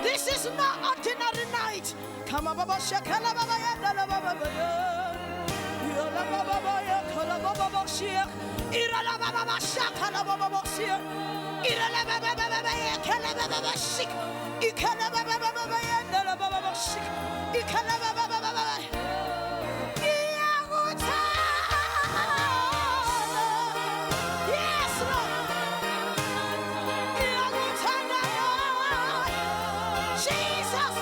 This is not ordinary night. Come on, Baba Shakala Baba Yandala Baba Yola Baba Yakala Baba Shia Irala Baba Shakala Baba Shia Irala Baba Yakala Baba Shik Ikala Baba Yandala Baba Shik Ikala Baba Yes, Lord. Jesus.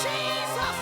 Jesus.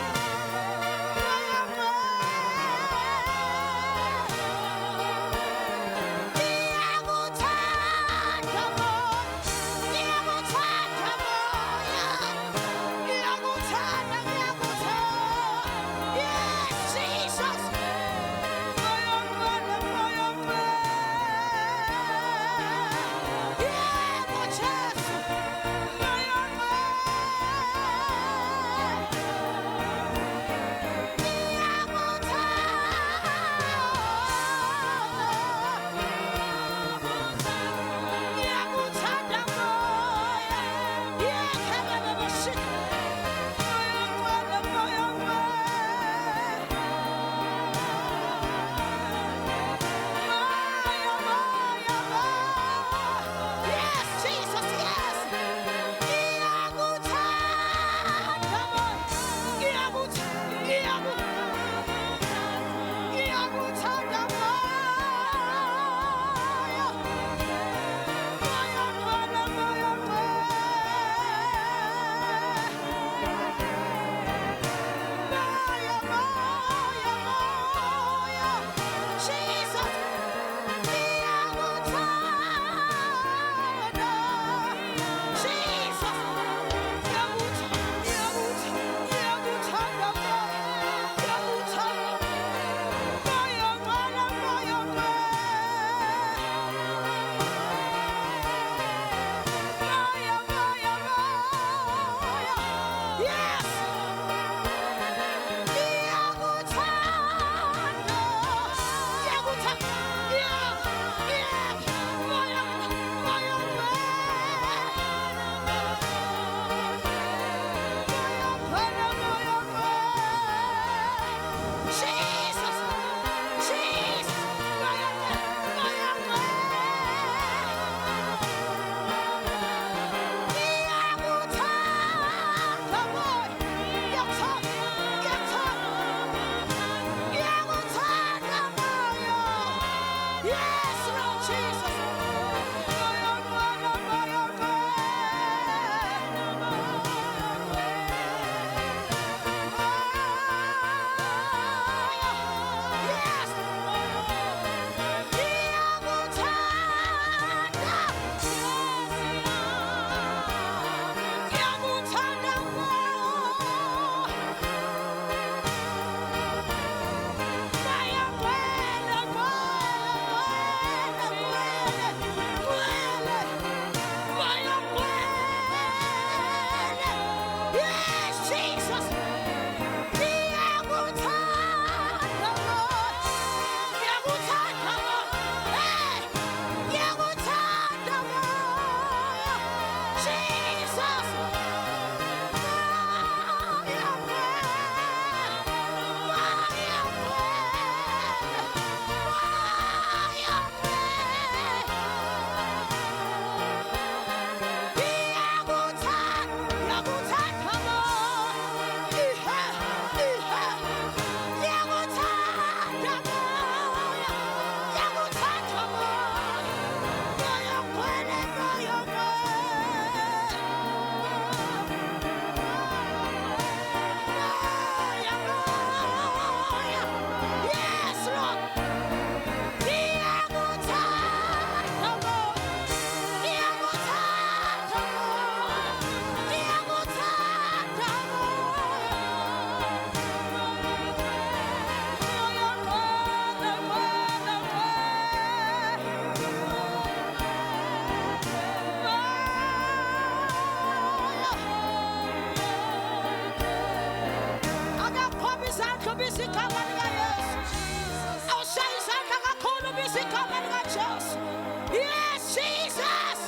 Yes, Jesus.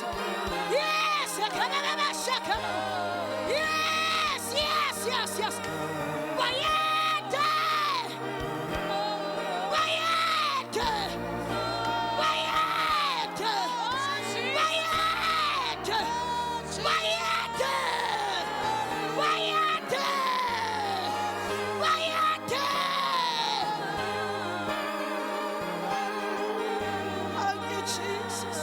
Yes. Yes, yes, yes, yes. Bayete. Bayete. Bayete. Bayete. Bayete. Bayete. Bayete. Thank you, Jesus.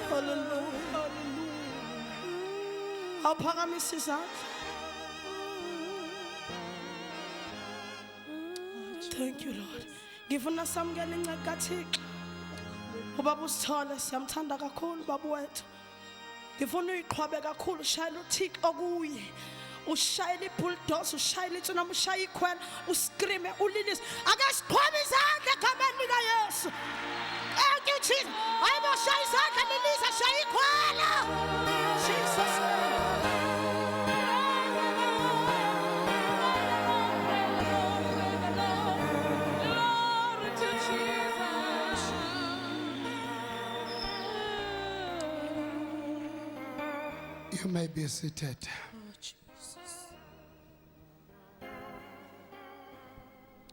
Hallelujah. Awuphakamisa izandla. Thank you, Lord. Ngifuna samukele inceke kaThixo. Ubaba uSithole siyamthanda kakhulu baba wethu. Ngifuna uyiqhwabe kakhulu ushayela uThixo okuye. Ushayela ibulldozer, ushayela itsunami, ushayela ikhwela, uscreame, ulilise. Ake siqhwabe izandla egameni likaYesu. Thank you, Jesus. Ayiboshaya izandla lilise, shaya ikhwela. Jesus name. You may be seated. Oh, Jesus.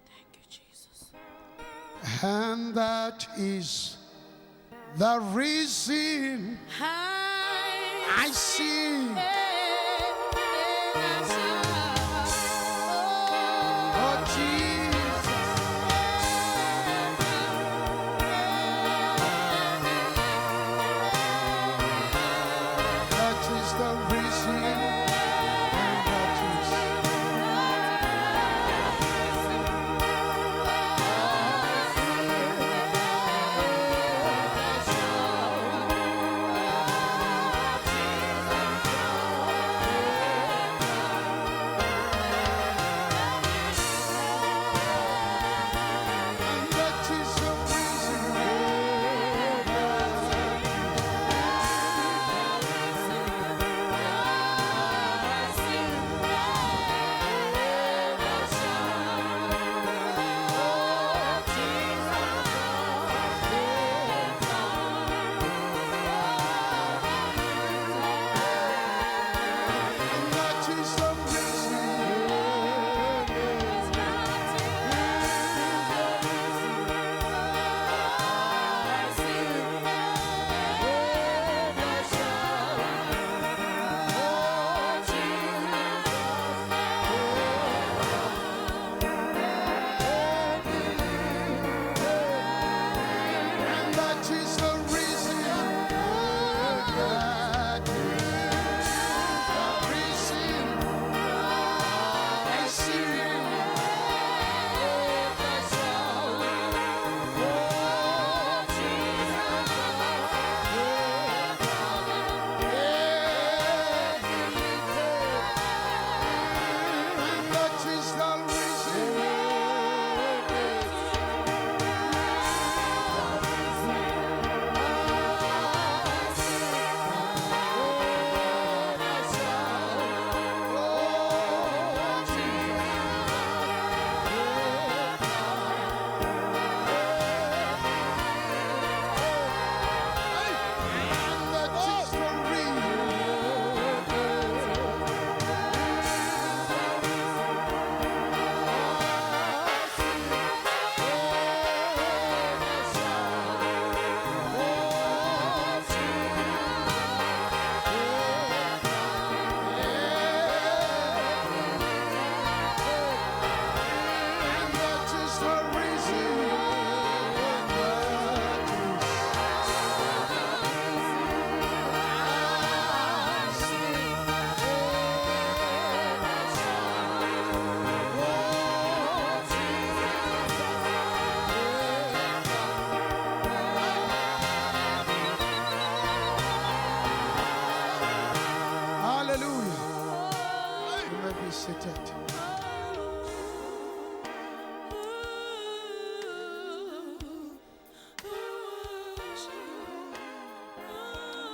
Thank you, Jesus. And that is the reason I sing. Oh, Jesus. That is the reason. And that is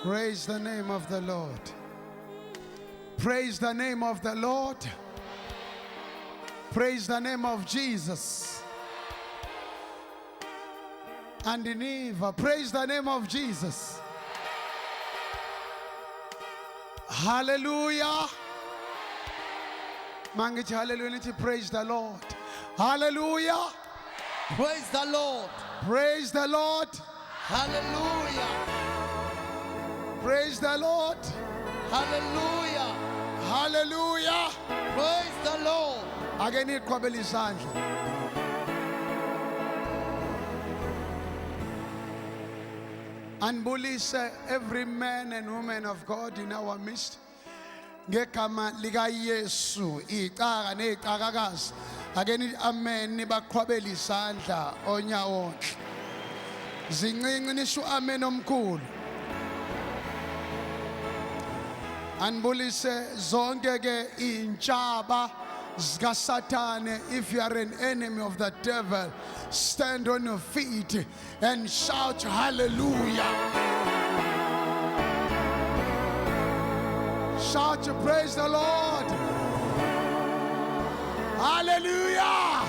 Praise the name of the Lord. Praise the name of the Lord. Praise the name of Jesus. And Neva, praise the name of Jesus. Hallelujah. Mangithi hallelujah, nithi praise the Lord. Hallelujah. Praise the Lord. Praise the Lord. Hallelujah. Praise the Lord. Hallelujah. Hallelujah. Praise the Lord. Ake niqhwabele izandla. Anibulise every man and woman of God in our midst. Ngegama lika Yesu, icaka nezicakakazi. Ake nithi amen nibaqhwabele izandla onyawonhle. Zincinci nisho amen omkhulu. Anibulise zonke ke intshaba zika Satane. If you are an enemy of the devil, stand on your feet and shout hallelujah. Shout to praise the Lord. Hallelujah.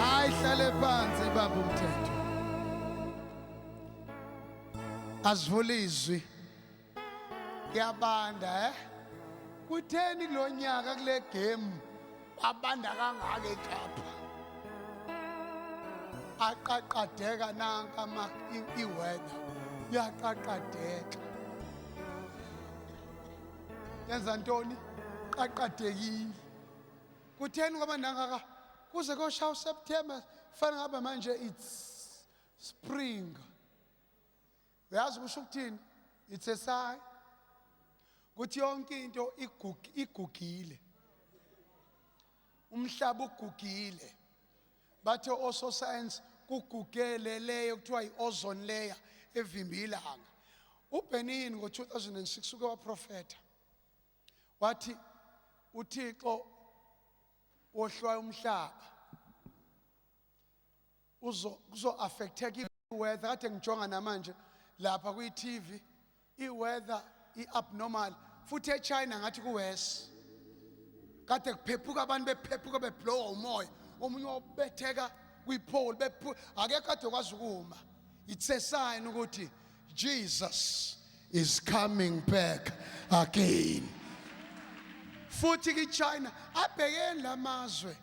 Ayihlale phansi baba umthetho. Asivule izwi. Kuyabanda kutheni kulonyaka kule game abanda kangaka eKapa. Aqaqadeka nanka iweather yaqaqadeka. Yenza ntoni? Qaqadekile. Kutheni kwabanda kangaka? Kuze koshaya uSeptember fanele ngabe manje it's spring. Uyazi kusho ukuthini? It's a sign. Kuthi yonke into igugile. Umhlaba ugugile. Bathe also science kugugele leyo kuthiwa i-ozone layer evimba ilanga. uBenin ngo-2006 uke waprofeta wathi uThixo wohlwayo umhlaba uzo affecteka iweather. Kade ngijonga namanje lapha kwi-TV iweather i-abnormal futhi eChina ngathi kuwest. Kade kuphephuka abantu bephephuka beblowa umoya omunye wabetheka kwi-pole akekho kade kwazi ukuma. It's a sign ukuthi Jesus is coming back again. Futhi kiChina abhekene lamazwe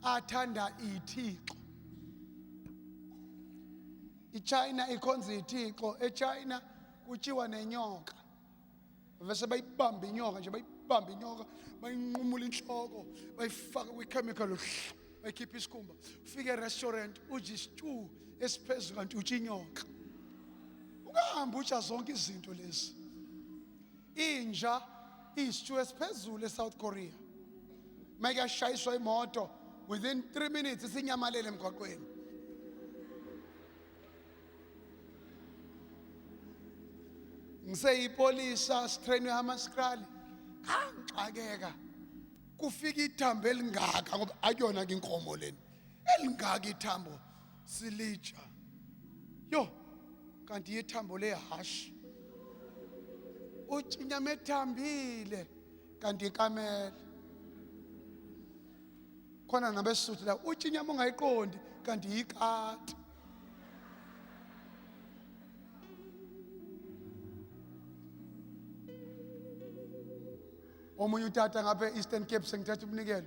athanda iThixo. iChina ikhonza iThixo. eChina kutshiwa nenyoka. Bese bayibamba inyoka nje, bayibamba inyoka, bayinqumula inhloko, bayifaka kwi-chemical, bayikhipha isikhumba. Ufike e-restaurant uji stew esiphezulu kanti utsha inyoka. Ungahamba utsha zonke izinto lezi. Inja istew esiphezulu eSouth Korea. Make ashayiswa imoto within 3 minutes isinyamalele emgwaqweni. Ngiseyipolisa sitrainwe amaSkrali angixakeka kufika ithambo elingaka ngoba ayona ke inkomo leni elingaka ithambo silitsha yo kanti ithambo lehash utsinyama ethambile kanti ikamela khona nabesuthu la utsinyama ungayiqondi kanti ikati. Omunye utata ngapha eEastern Cape sengithatha umnikelo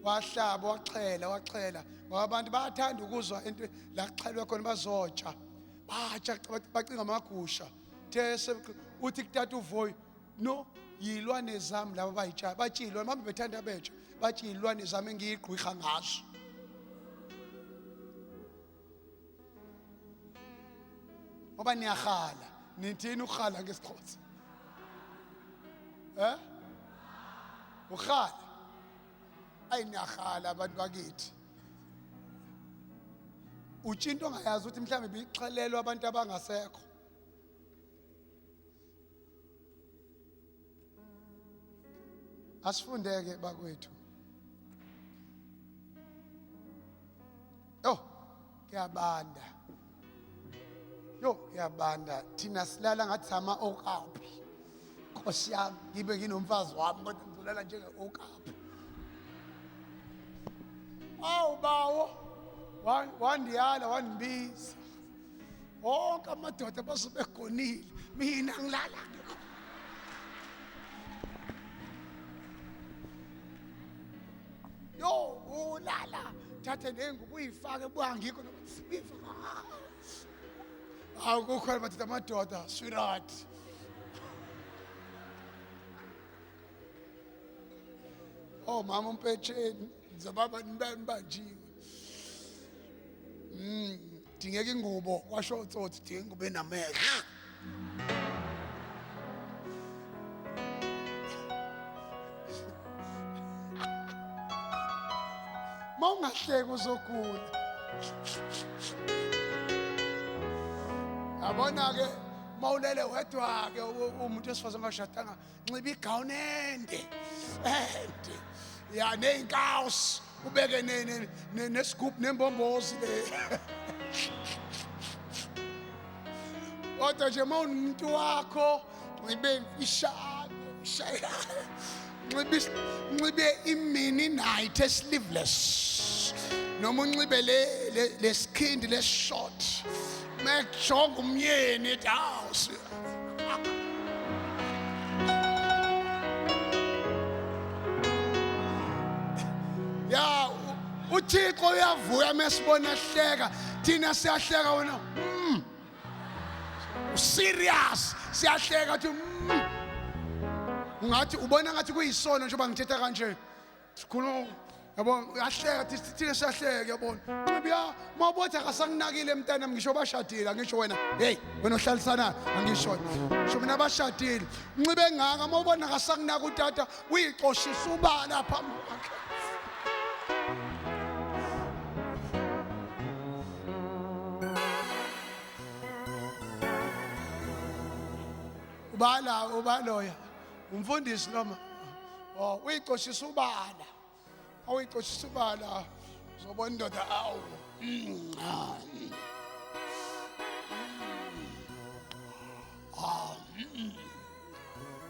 wahlaba waxhela ngoba abantu bayathanda ukuzwa into la kuxhelwe khona bazotsha batsha bacinga amagusha these uthi kutata uvoyi no yilwane zami laba bayitsha batshilwa mama bethanda betsha batshilwane zami engiyigqwikha ngaso. Ngoba niyakhala nithini ukhala ngesixhosa ukhala ayinakhala abantu bakithi. Utshinto ongayazi ukuthi mhlawumbe bixhelelwa abantu abangasekho. Asifundeke bakwethu. Kuyabanda. Kuyabanda. Thina silala ngathi sama okapi. Nkosi yami ngibe nginomfazi wami kodwa ngizolala njenge-okapi. awu bawo wandiyala wandibiza wonke amadoda basebegonile mina ngilala yo ulala thathe nengubo uyifake buhangikho awukho amadoda amadoda sweetheart oh mama umpetsheni zababa nibanjiwe dingeka ingubo kwasho utsotsi dinga ingubo enamehlo mawungahleki uzogula yabona ke mawulele wedwa ke umuntu esifazana angashadanga nxiba igawuni ende ya ney'nkawu ubeke nesigubhu nembombozi le kodwa nje uma unomuntu wakho nxibe ishaya nxibe imini night sleeveless noma unxibe le skin le short mekujonga umyeni at house ya uThixo uyavuya mesibona hleka thina siyahleka wena serious siyahleka thi ungathi ubona ngathi kuyisono njengoba ngithetha kanje sikhuluma yabona uyahleka thina siyahleka yabona ngibiya mawubothi akasanginakile mntanami ngisho bashadile angisho wena hey wena ohlalisana angisho ngisho mina bashadile unxibe ngaka mawubona akasanginaka utata uyixoshisa ubala phambi kwakhe ubaloya umfundisi noma uyixoshisa ubala awuyixoshisa ubala uzobona indoda awu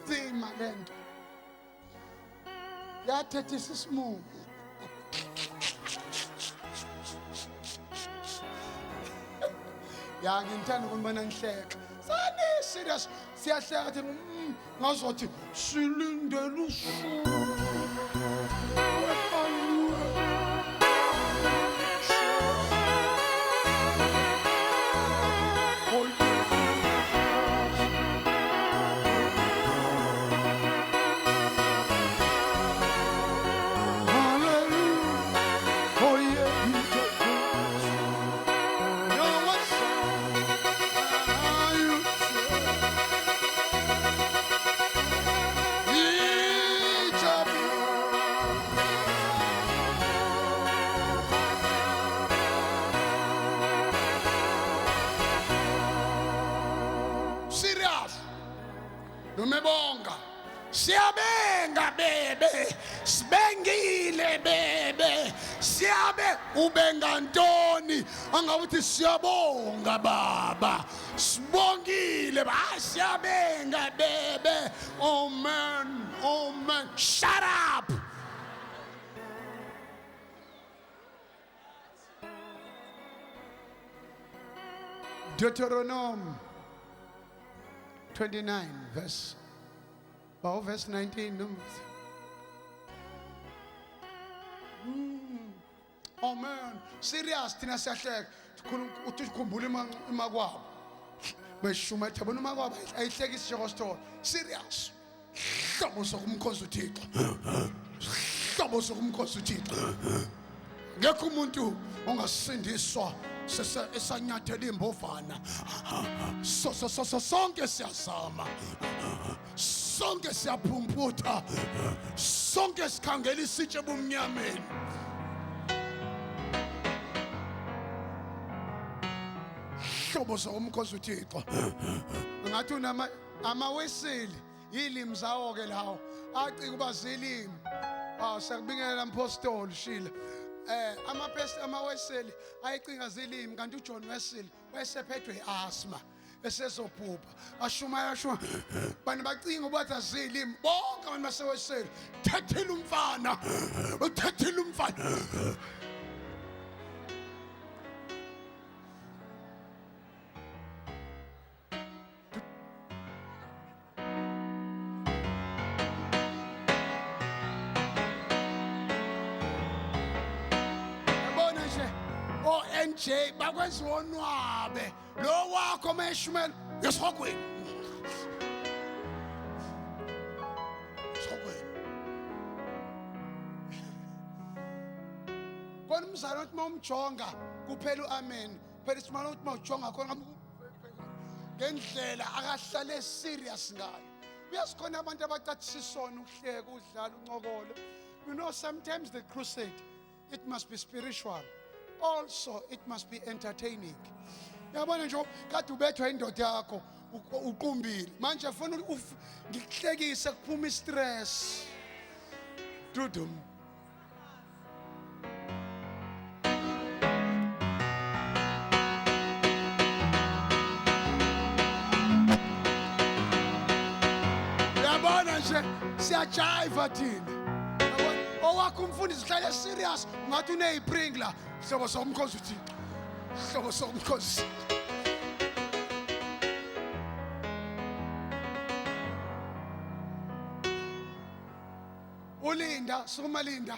nzima le nto yathethisa isimumu ya ngithanda ukubona ngihleka sani serious siyahleka thi ngazothi silindele usuku Lumebonga siyabenga bebe sibengile bebe siyabe ubenga ntoni angabuthi siyabonga baba sibongile ba siyabenga bebe oh man shut up Deuteronomy 29 verse 19 numbers. Oh man, serious thina siyahleka uthi ukhumbula imakwabo beshumatha bona imakwabo ayihleki isishoko store serious hlobo sokumkhosi uThixo hlobo sokumkhosi uThixo ngekho umuntu ongasindiswa esanyathela imbovana sonke siyazama sonke siyaphumputha sonke sikhangela isitshe bomnyameni hlobo sokumkhosi uThixo ngathi unama amaweseli yilimi zawo ke lawo acika kuba zilimi siyakubingelela mpostoli shila amaweseli ayicinga zilimi kanti uJohn Wesley wayesephethwe iasthma esezobhubha ashuma bani bacinga ukuthi azilimi bonke abantu baseweseli thethela umfana nje bakwenza wonwabe lo wakho meshumela yesogweni kona umzali uthi mawumjonga kuphela uamen phela isimalo uthi mawujonga khona ngendlela akahlale serious ngayo uyasikhona abantu abacathisisona ukuhleka udlala uncokolo. You know, sometimes the crusade, it must be spiritual, also it must be entertaining. Yabona nje kade ubethwa indoda yakho uqumbile manje ufuna ngikuhlekise kuphuma istress dudum. Yabona nje siyajiva thina. Owakho umfundisi uhlale serious ngathi uneyipringla hlobo somkhosi uthi hlobo somkhosi. Ulinda sukuma Linda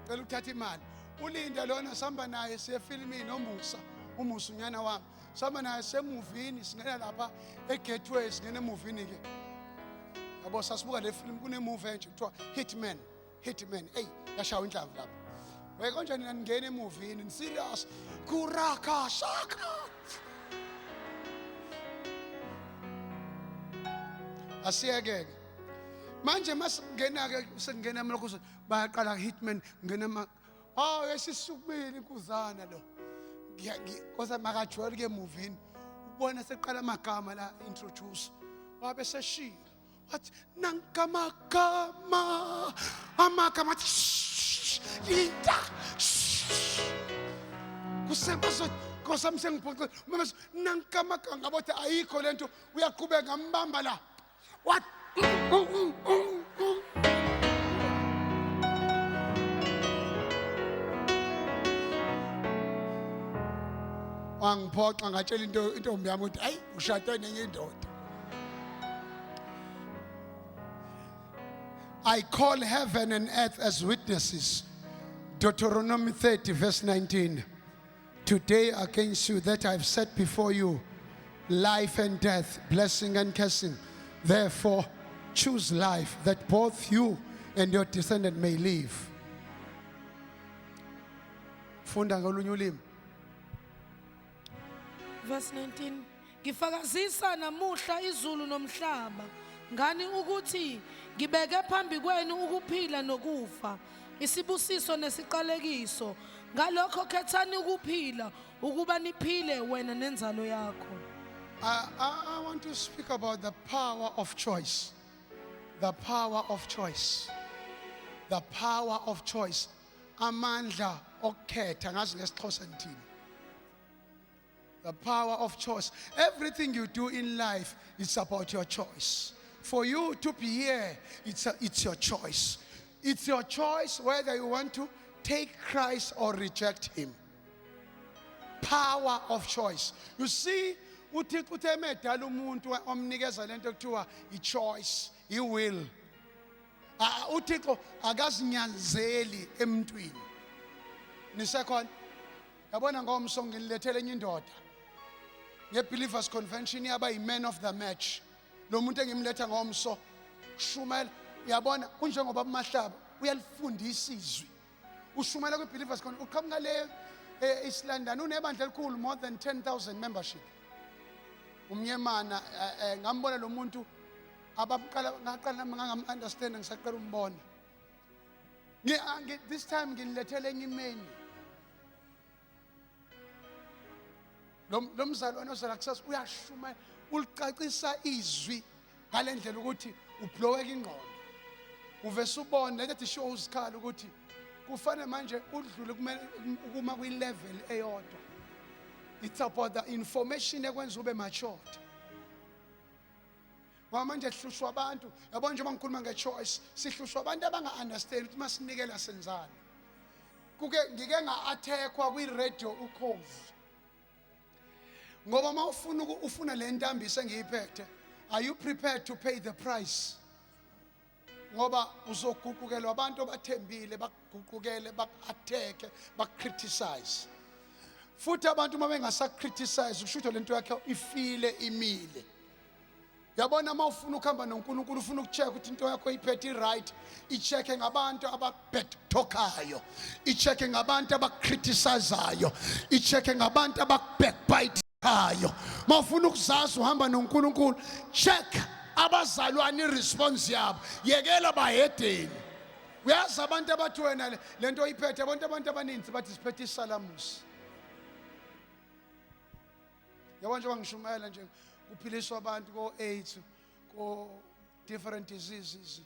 cela ukuthatha imali. Ulinda lona sihamba naye siye filmini noMusa unyana wami sihamba naye semuvini singena lapha eGateway singena emuvini ke yabo sasibuka le film kune movie enje kuthiwa Hitman hey yashawa inhlamvu lapha we konjani ningena emuvini ni serious kuraka shaka asiyeke manje masingena ke sengena mlokho bayaqala Hitman ngena yesisukubili inkuzana lo kosa makajweli ke movini ubona seqala amagama la introduce wabe seshila wathi nankamagama amagama Linda kusembazo kosa msengiphoxe mama nankamagama ngabothi ayikho lento uyaqhubeka ngambamba la what angiphoxa ngatshela intombi yami ukuthi hayi ushade nenye indoda. I call heaven and earth as witnesses. Deuteronomy 30 verse 19. Today against you that I have set before you life and death, blessing and cursing. Therefore choose life that both you and your descendant may live. Funda ngolunye ulimi. Verse 19. Ngifakazisa namuhla izulu nomhlaba ngani ukuthi ngibeke phambi kwenu ukuphila nokufa isibusiso nesiqalekiso ngalokho khethani ukuphila ukuba niphile wena nenzalo yakho. I want to speak about the power of choice. The power of choice. The power of choice. Amandla okhetha ngazi ngesixhosa ngithini. The power of choice. Everything you do in life is about your choice. For you to be here, it's your choice. It's your choice whether you want to take Christ or reject him. Power of choice. You see, uThixo uthemedala umuntu omnikeza lento kuthiwa i-choice, i-will. uThixo akazinyanzeli emntwini. Nisekhona yabona ngomso ngilethele enye indoda ngeBelievers Convention yaba yi-man of the match. Lo muntu engimletha ngomso shumela uyabona unjengoba uMahlaba uyalifundisa izwi ushumela kweBelievers Convention uqhamuka le East London unebandla elikhulu more than 10,000 membership. Umnyemana ngambona lo muntu abaqala ngaqala ngangam-understand ngisaqala umbona. This time ngilethele enye imeni. Lo mzali onosala kusasa uyashuma ulicacisa izwi ngalendlela ukuthi ubloweka ingqondo. Uvese ubone lethi shows khala ukuthi kufanele manje udlule kumele ukuma kwi-level eyodwa. It's about the information ekwenza ube matured. Manje sihlushwa abantu yabona nje mangikhuluma nge-choice sihlushwa abantu abanga-understand ukuthi masinikela senzani. Ngike nga-attackwa kwi-radio ukhozi ngoba ufuna le ntambisa engiyiphethe, are you prepared to pay the price? ngoba uzoguqukelwa abantu abathembile bakuguqukele baku-attack baku-criticize futhi abantu uma bengasakriticize kusho lento yakhe ifile imile yabona uma ufuna ukuhamba noNkulunkulu ufuna ukucheck ukuthi into yakho iphethe right icheck ngabantu abakubhektokayo icheck ngabantu abakcriticizeayo icheck ngabantu abakbackbiteayo uma ufuna ukuzazi uhamba noNkulunkulu check abazalwane iresponse yabo yekela bahedeni uyazi abantu abathi wena lento iphethe abantu abaninzi bathi siphethe isalamusi yabona nje bangishumayela nje kuphiliswa abantu ko-AIDS ko-different diseases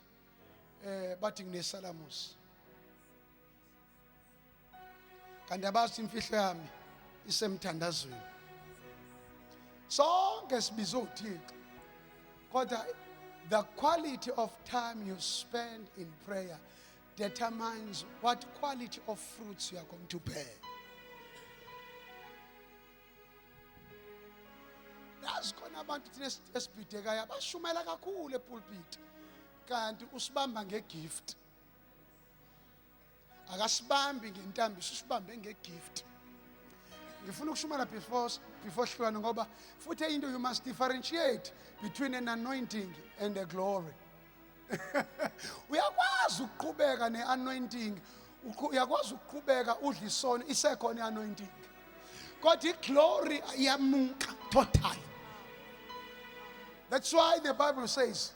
bathi nginesalamusi kanti abazi imfihlo yami isemthandazweni sonke sibiza uThixo kodwa the quality of time you spend in prayer determines what quality of fruits you are going to bear. Yazi khona abantu thina esibhidekayo abashumela kakhulu epulpit kanti usibamba ngegift akasibambi ngentambiso usibambe ngegift ngifuna ukushumela before hlukana ngoba futhi into you must differentiate between an anointing and a glory uyakwazi ukuqhubeka neanointing uyakwazi ukuqhubeka udla isono isekhona ianointing kodwa iglory iyamuka total. That's why the Bible says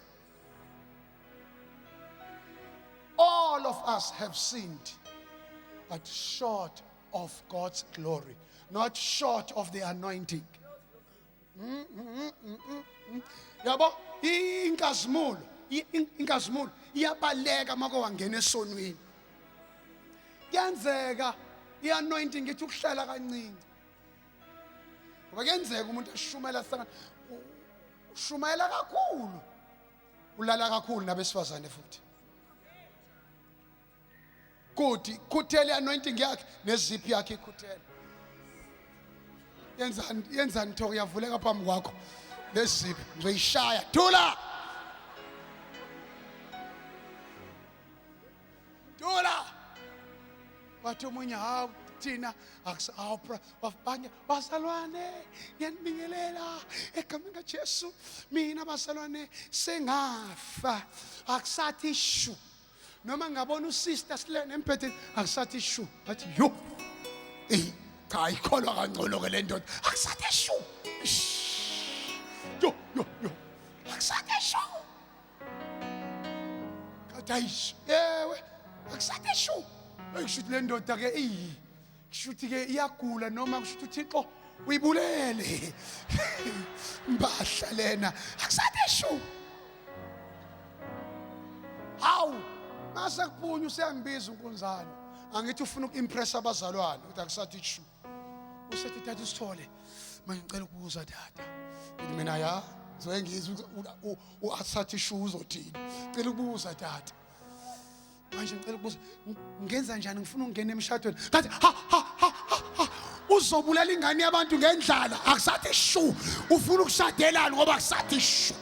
all of us have sinned but short of God's glory, not short of the anointing. Yabo inkazimulo iyabaleka mako wangena esonweni kuyenzeka ianointing ithi ukuhlala kancane ngoba kuyenzeka umuntu ashumela sana ushumayela kakhulu ulala kakhulu nabesifazane futhi kuthi kuthele anointing yakhe neziphi yakhe ikuthele yenzani thoko yavuleka phambi kwakho neziphi ngizoyishaya thula wathi omunye hawu thina wafanye bazalwane ngiyanibingelela egameni kaJesu mina bazalwane sengafa akusathi shu noma ngabona usister silene empetheni akusathi shu bathi yo cha ikholwa kangcono ke le ndoda akusathi shu yo akusathi shu kadayisho yewe akusathi shu ayishuthi le ndoda ke kushuthi ke iyagula noma kushuthi uThixo uyibulele mbahla lena akusathi shu hawu mase kuphunye useyangibiza uNkunzane angithi ufuna ukuimpress abazalwane ukuthi akusathi shu usethi tata usithole manje ngicela ukubuza tata ngithi mina ya ngizoke ngizwe uasathi shu uzothini ngicela ukubuza tata manje ngicela ukubuza ngenza njani ngifuna ukungena emshadweni ngathi ha uzobulala ingane yabantu ngendlala akusathi shu ufuna ukushadelana ngoba akusathi shu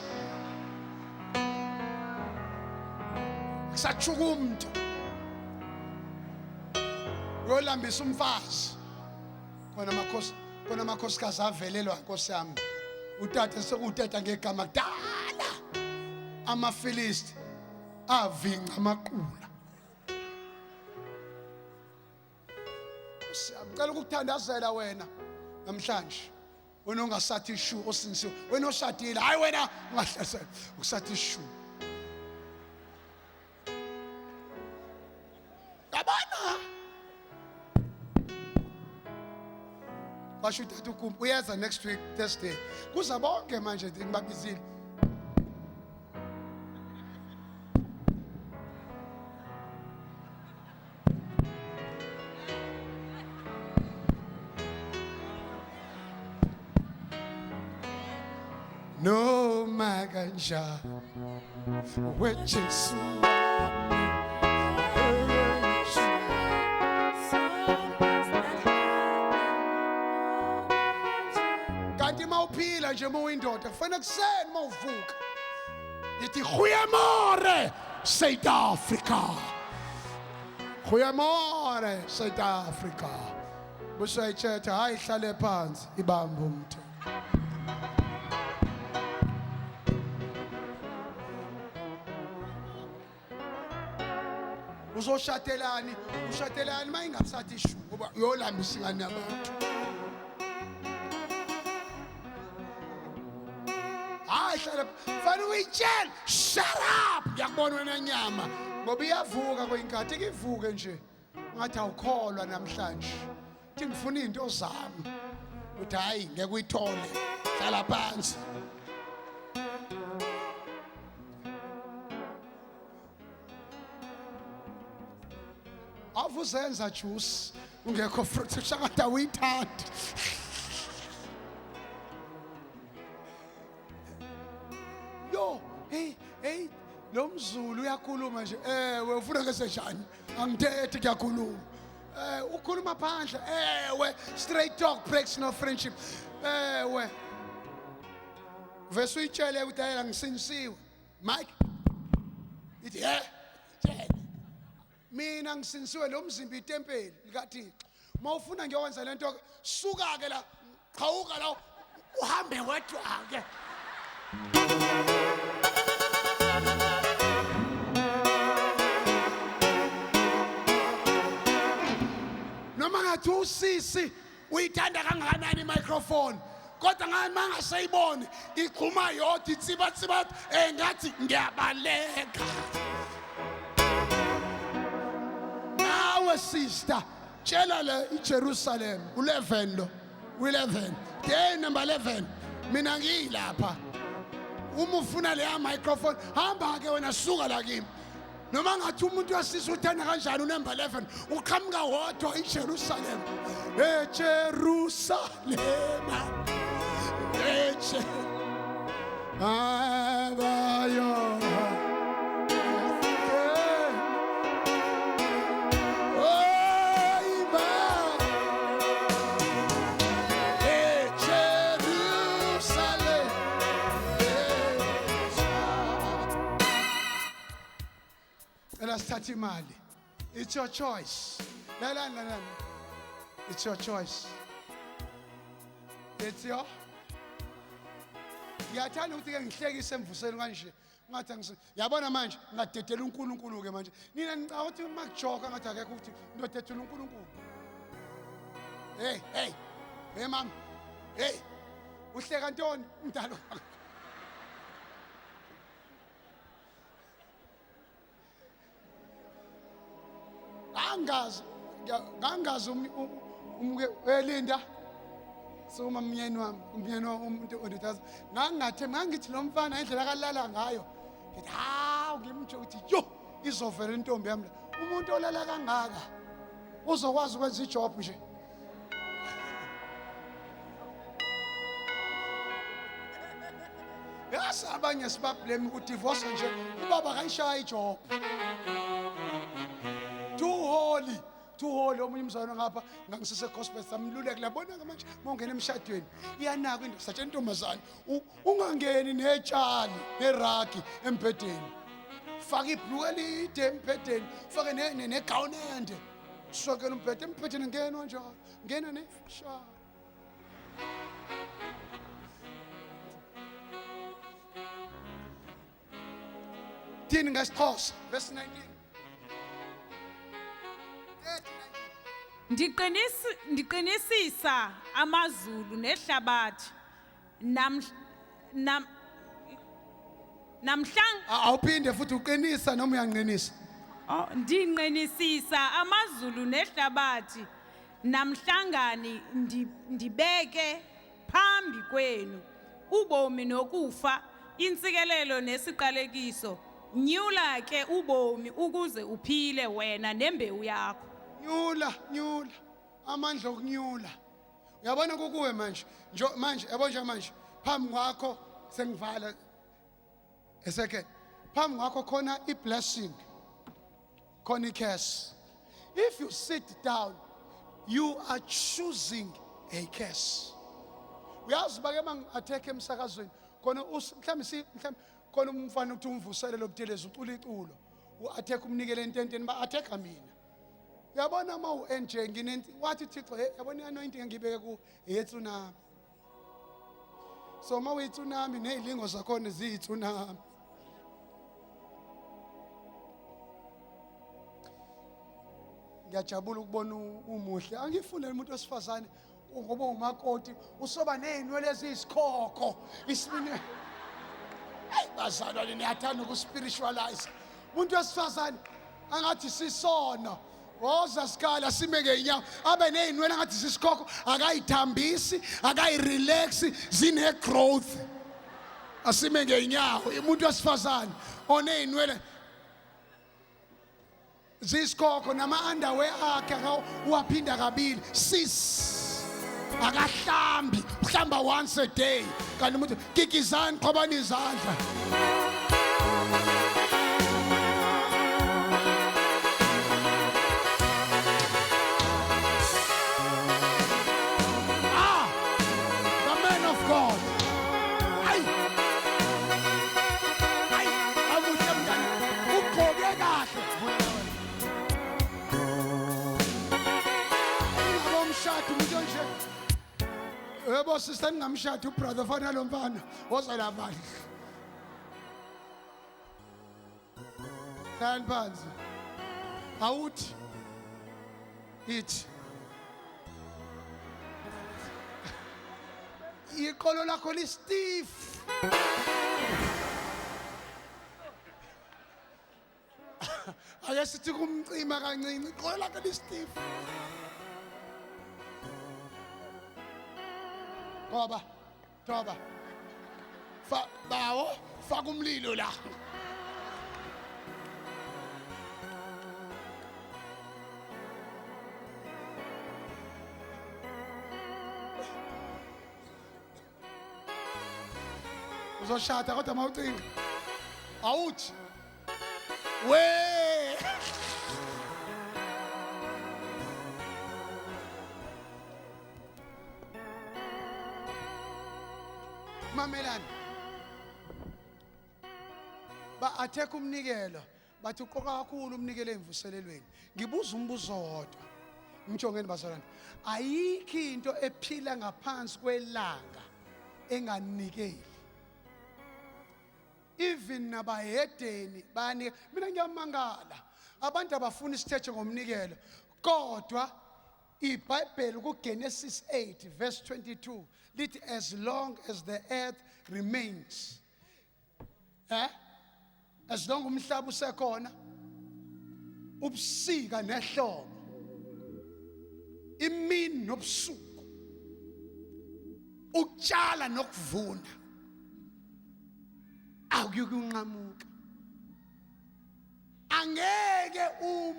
akusachuka umuntu uyolambisa umfazi khona amakhosikazi avelelwa inkosi yami utata sekutata ngegama kudala amaFilisti avinca amaqula ngicela ukuthandazela wena namhlanje wena ongasathi shu osinisiwe wena oshadile hayi wena ungahlasela ukusathi shu yabona basho utata ukumpu uyeza next week Thursday kuza bonke manje ngibabizile no maganja wejesu kanti mawuphila nje mawuyindoda kufanele kuseni mawuvuka yithi huyemore South Africa. Goeiemôre South Africa. Busayithetha hayi hlale phansi ibambe umthe. Uzoshatelani, ushatelani mayingasathi shu ngoba uyolambisa ingane yabantu. Hayi hlale fanele uyitshele shut up ngiyakubona wena nyama ngoba iyavuka kweinkathi ivuke nje ngathi awukholwa namhlanje. Thi ngifuna izinto zami. Uthi hayi ngeke uyithole hlala phansi. Avuzenza juice ungekho fruit shakada uyithanda. Yo, hey, lo mzulu uyakhuluma nje. Ewe ufuna ngesenjani? Angithethi kuyakhuluma. Ukhuluma phandle. Ewe, straight talk breaks no friendship. Ewe. Vese uyitshele ukuthi ayela ngisinisiwe. Mike. Ithi tshela. Mina ngisinisiwe lo mzimba itempeli likaThixo. Mawufuna ngiyowenza lento suka ke la qhawuka la uhambe wedwa ke. Noma ngathi usisi uyithanda kangakanani imicrophone kodwa ngamanga sayibone iqhuma yodwa itsiba engathi ngiyabaleka. Nawe sister tshela le iJerusalem u11 lo u11 day number 11 mina ngiyilapha. Uma ufuna le microphone hamba ke wena suka la kimi. Noma ngathi umuntu wasisa uthanda kanjani unumber 11 uqhamuka wodwa iJerusalem. Jerusalem. Abayo. Sithatha imali. It's your choice. La. It's your choice. It's your. Ngiyathanda ukuthi ke ngihlekise emvuseni kanje. Ngathi ngisi yabona manje ngadedela uNkulunkulu ke manje. Nina ngicabanga ukuthi makujoka ngathi akekho ukuthi ndodedela uNkulunkulu. Hey mama. Hey. Uhleka ntoni umdalo? Ngangazi Linda soma myeni wami umuntu ondithaza ngangithi lo mfana indlela akalala ngayo ngithi ngimtsho ukuthi yo izovela intombi yami la umuntu olala kangaka uzokwazi ukwenza ijob nje. Yasa abanye sibablame ukuthi divorce nje ubaba kayishaya ijob. Too holy omunye umzwana ngapha ngangisise gospel samluleke labona ke manje mongena emshadweni iyanaka into sathi intombazana ungangeni netshali neragi embhedeni faka ibhluku elide embhedeni fake negown ende sokela umbhede embhedeni ngena njalo ngena nefisha. Thini ngesixhosa verse 19. Ndiqinisisa amazulu nehlabathi namhlanje awuphinde futhi uqinisa noma uyanqinisa. Ndinqinisisa amazulu nehlabathi namhlangani ndibeke phambi kwenu ubomi nokufa insikelelo nesiqalekiso. Nyula ke ubomi ukuze uphile wena nembewu yakho. Nyula amandla okunyula. Uyabona kukuwe manje yabo nje manje phambi kwakho sengivala eseke phambi kwakho khona iblessing khona icurse. If you sit down you are choosing a curse. Uyazi bake mangatheke emsakazweni khona mhlambe khona umfana uthi umvusele lobutelezi ucula iculo u-attack umnikele ententeni ba-attacka mina. Uyabona uma u-NJ wathi uThixo, yabona i-anointing engibeke ku eyetsunami. So uma uyitsunami ney'lingo zakhona ziyitsunami. Ngiyajabula ukubona umuhle. Angifundele umuntu wesifazane ngoba umakoti usoba ney'nwele eziyisikhokho. Isibine. Hayi bazalwane niyathanda ukuspiritualize. Umuntu wesifazane angathi sisono. Woza sikhala sime ngeenyawo abe ney'nwele angathi sisikhokho akayithambisi akayirelax zine-growth. Asime ngeenyawo umuntu wesifazane oney'nwele zisikhokho nama-underwear akhe uwaphinda kabili sis akahlambi uhlamba once a day kanti umuntu kikizani qhobani izandla. The man of God. Ay amuhle mngani ugqoke kahle. Ngomshado umuntu onje yebo sister ningamshado ubrother fana lo mfana woza lapha hlala phansi awuthi ithi iqolo lakho listiff. Ake sithi kumcima kancinci iqolo lakho listiff. Toba. Bawo, faka umlilo la. Uzoshada kodwa mawucinga. Awuthi. We. Mamelani ba-attack umnikelo bathi uqoqa kakhulu umnikelo emvuselelweni. Ngibuza umbuzo wodwa ngijongeni bazalwane, ayikho into ephila ngaphansi kwelanga enganikeli. Even nabahedeni bayanika. Mina ngiyamangala abantu abafuna isithethe ngomnikelo kodwa iBhayibheli kuGenesis 8 verse 22 lithi as long as the earth remains, as long umhlaba usekhona, ubusika nehlobo, imini nobusuku, ukutshala nokuvuna akuyukunqamuka. Angeke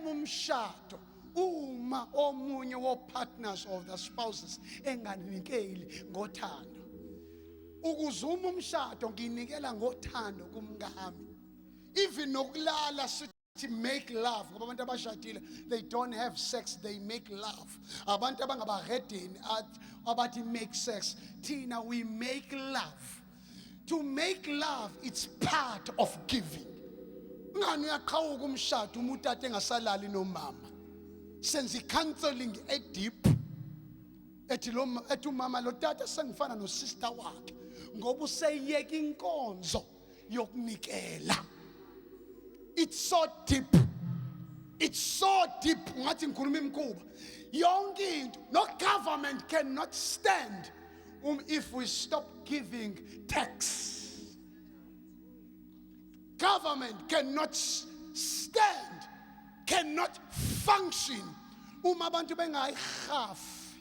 umshado uma omunye wo-partners of the spouses enganikeli ngothando. Ukuze umshado nginikela ngothando kumngami. Even nokulala sithi make love ngoba abantu abashadile they don't have sex, they make love. Abantu abangabahedeni abathi make sex, thina we make love. To make love, it's part of giving. Ngani uyaqhawuka umshado umuntu ade engasalali nomama. Senze counseling deep. Ethi umama lo tata sengifana no sister wakhe ngoba useyiyeka inkonzo yokunikela. It's so deep. It's so deep. Ngathi ngikhuluma imikhuba. Yonke into no government cannot stand if we stop giving tax. Government cannot stand, cannot function uma abantu bengayihafi.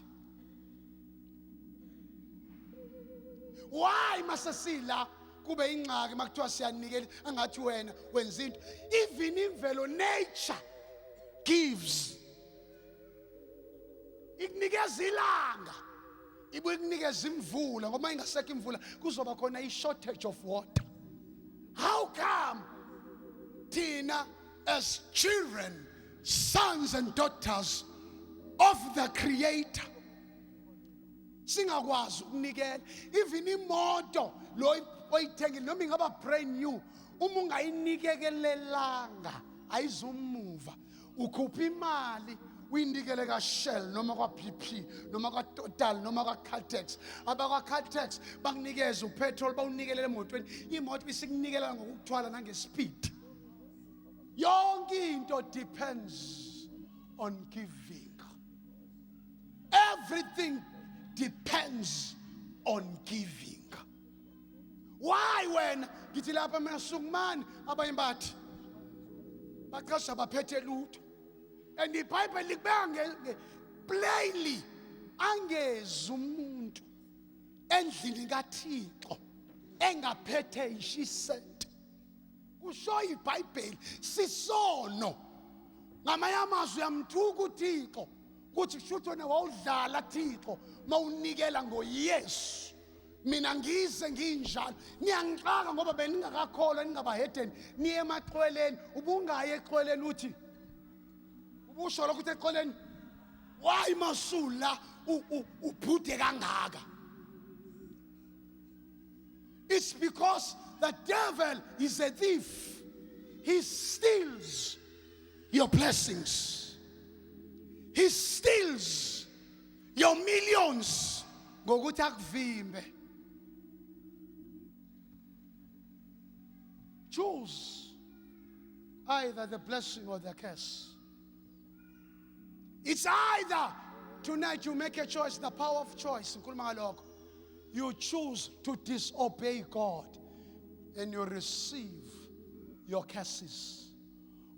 Why masasila kube ingxaki makuthiwa siyanikela angathi wena wenza into? Even imvelo, nature gives. Ikunikeza ilanga, ibuye ikunikeza imvula ngoba ingasekho imvula kuzoba khona i-shortage of water. How come Tina, as children, sons and daughters of the Creator, singakwazi ukunikela? Even imoto lo oyithengile noma ingaba brand new, uma ungayinikelelanga ayizumuva. Ukhupha imali uyinikele kaShell noma kwaBP noma kwaTotal noma kwaCaltex. AbakwaCaltex bakunikeza upetrol bawunikelele emotweni. Imoto bisikunikela ngokuthwala nangespeed. Yonke into depends on giving. Everything depends on giving. Why when ngithi lapha emasungumani abayimbathi baqasha baphethe lutho and iBhayibheli likubeka plainly angeze umuntu endlini kaThixo engaphethe ishisent. Kusho iBhayibheli sisono ngamanye amazwi uyamthuka uThixo kuthi kushuthi wena wawudlala Thixo mawunikela ngoYesu. Mina ngize nginjalo niyangixaka ngoba beningakakholwa ningabahedeni niye emaxhweleni ubungaye exhweleni uthi ubusho lokho uthi exhweleni why masula ubhude kangaka. It's because the devil is a thief. He steals your blessings. He steals your millions ngokuthi akuvimbe. Choose either the blessing or the curse. It's either tonight you make a choice, the power of choice. You choose to disobey God and you receive your curses.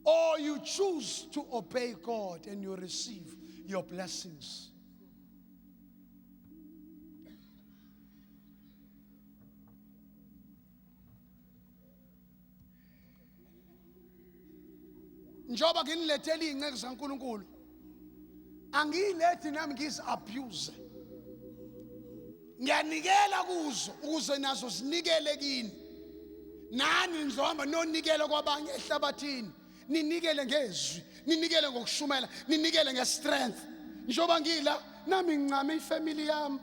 Or you choose to obey God and you receive your blessings. Njoba nginilethela ingceke zaNkulunkulu angiyilethi nami ngizi-abuse. Ngiyanikela kuzo ukuze nazo zinikele kini. Nani nizohamba nonikela kwabanye ehlabathini. Ninikele ngezwi, ninikele ngokushumela, ninikele ngestrength. Njoba ngila nami ngincame ifamily yami.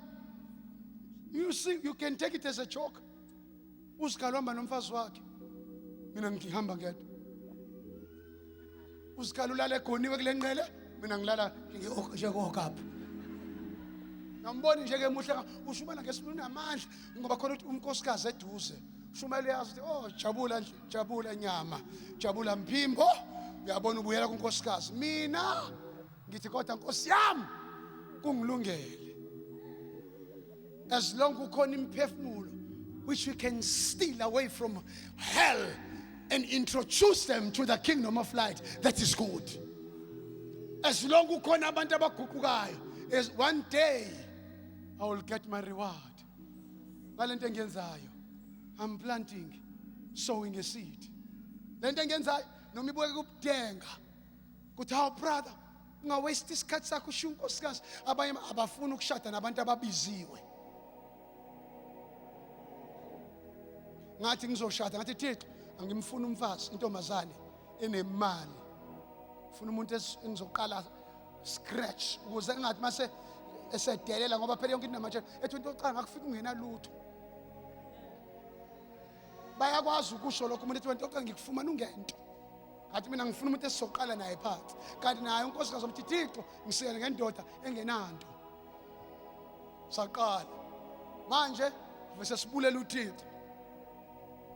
You see, you can take it as a joke. Usikalomba nomfazi wakhe. Mina ngihamba ngedwa. Usikalulala egoniwe kule nqele, mina ngilala njengokapha. Ngamboni nje ke muhle ushumela ngesibuni namandla ngoba khona unkosikazi eduze. Ushumela yazi ukuthi oh jabula nje, jabula nyama, jabula mphimbo. Uyabona ubuyela kunkosikazi. Mina ngithi kodwa Nkosi yami kungilungele. As long ukhona imphefumulo which we can steal away from hell and introduce them to the kingdom of light, that is good. As long ukhona abantu abaguqukayo, as one day I will get my reward. Ngalento engiyenzayo, I'm planting, sowing a seed. Lento engiyenzayo noma ibuke kubudenga. Kuthi how brother, ungawaste isikhathi sakho ushiya unkosikazi abanye abafuna ukushada nabantu ababiziwe. Ngathi ngizoshada ngathi Thixo angimfuna umfazi intombazane enemali. Ufuna umuntu engizoqala scratch ukuze ngathi mase esedelela ngoba phela yonke into namanje ethi into ocanga ngakufika ungena lutho. Bayakwazi ukusho lokho umuntu ethi into ocanga ngikufumana ungento. Ngathi mina ngifuna umuntu esizoqala naye phansi. Kanti naye unkosikazi omthi Thixo ngisikele ngendoda engenanto. Saqala. Manje bese sibulela uThixo.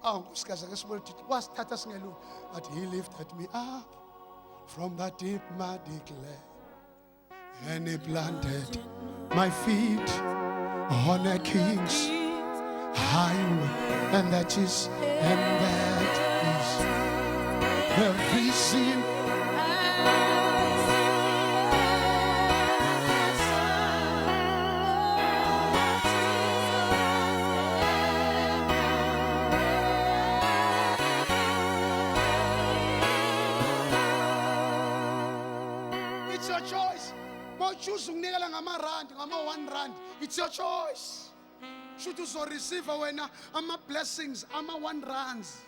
Unkosikazi ke sibulela uThixo wasithatha singelulu. But he lifted me up from that deep muddy clay. And he planted my feet on a king's highway, and that is the reason. It's your choice. Choose ukunikela ngama-rand, ngama-1 rand. It's your choice. Should you so receive when blessings, ama-1 rands.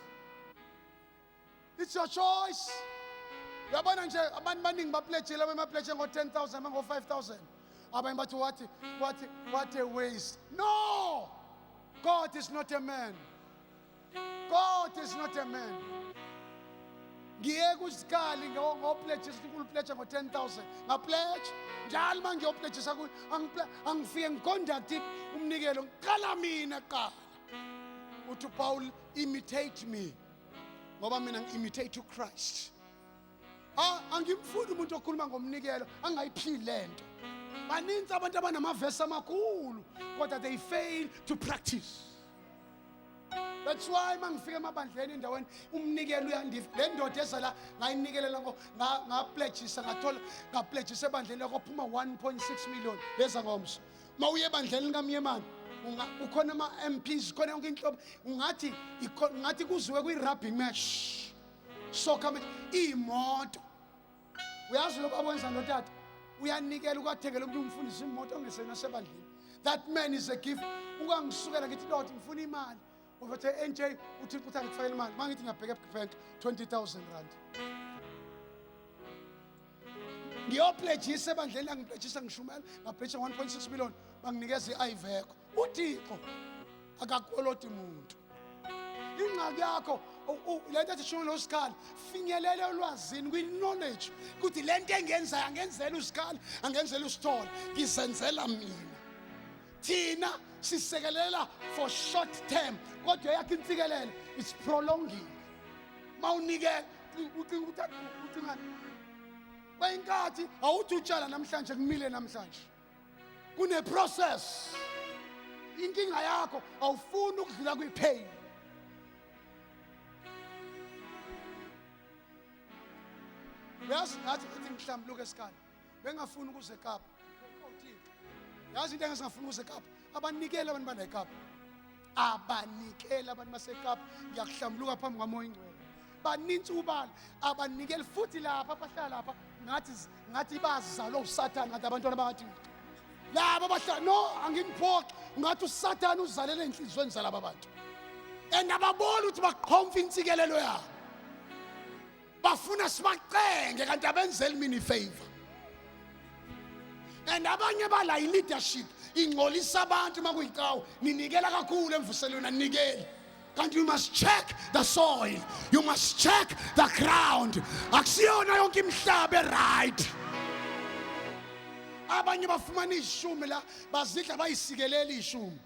It's your choice. Yabona nje abantu baningi bapledgile bemapledge ngo-10,000 ngo-5,000. Abanye bathi what a waste. No! God is not a man. God is not a man. ngiye kusikali ngopledge sikupledge ngo-10,000 ngapledge njalo manje ngiyopledgisa angifike ngiconduct umnikelo ngiqala mina kuqala uthi uPaul imitate me ngoba mina ngi-imitate uChrist. Angimfuni umuntu okhuluma ngomnikelo angayiphili lento. Baninzi abantu abanamavesi amakhulu kodwa they fail to practice. That's why mangifika emabandleni endaweni umnikelo uyandifa. Le ndoda ezala ngayinikelela ngapledgisa ngathola ngapledgisa ebandleni yakophuma 1.6 million leza ngomso. Mawuye ebandleni likaMyemani ukhona ama-MPs khona yonke inhlobo ngathi kuziwe kwi-rubbing match soccer match imoto. Uyazi lokho abwenza notata uyanikela ukwathengela umuntu umfundisi imoto ongesena sebandleni. That man is a gift. Ungangisukela ngithi Lord ngifuna imali uvethe NJ uthi angifakele imali mangithi ngiyabheka ebank 20,000 rand ngiyopledgisa ebandleni angipledgisa ngishumela ngapledgisa 1.6 million banginikeza i-Iveco. uThixo akakoloti umuntu. Ingxaki yakho lento ethi shuma nosikhala finyelele olwazini kwi-knowledge ukuthi lento engenzayo angenzela usikhala angenzela usithole ngizenzela mina. Thina sisekelela for short term kodwa yakho intsikelelo it's prolonging. Mawunikela ucinga bayinkathi awuthi utshala namhlanje kumile namhlanje kune process. Inkinga yakho awufuni ukudlula kwi-pain. Yazi ngathi mhlawumbe Luke esikhala bengafuni ukuze eKapa. Yazi into engasingafuni ukuze eKapa abanikela abantu bana eKapa. Abanikela abantu baseKapa ngiyakuhlambuluka phambi kwaMoya Ingcwele. Baninzi ubala abanikela futhi lapha abahlala lapha ngathi bazalwa uSathane ngathi abantwana bangathi laba abahlala no angingiphoqi ngathi uSathane uzalele enhlizweni zalaba bantu. Ababona ukuthi baqhomfa intsikelelo yabo. Bafuna sibacenge kanti abenzeli mina ifavor. Abanye bala leadership ingcolisa abantu makuyicawo ninikela kakhulu emvuselweni anikeli. Kanti you must check the soil. You must check the ground. Akusiyona yonke imhlaba right. Abanye bafumana ishumi la bazidla bayisikelela ishumi.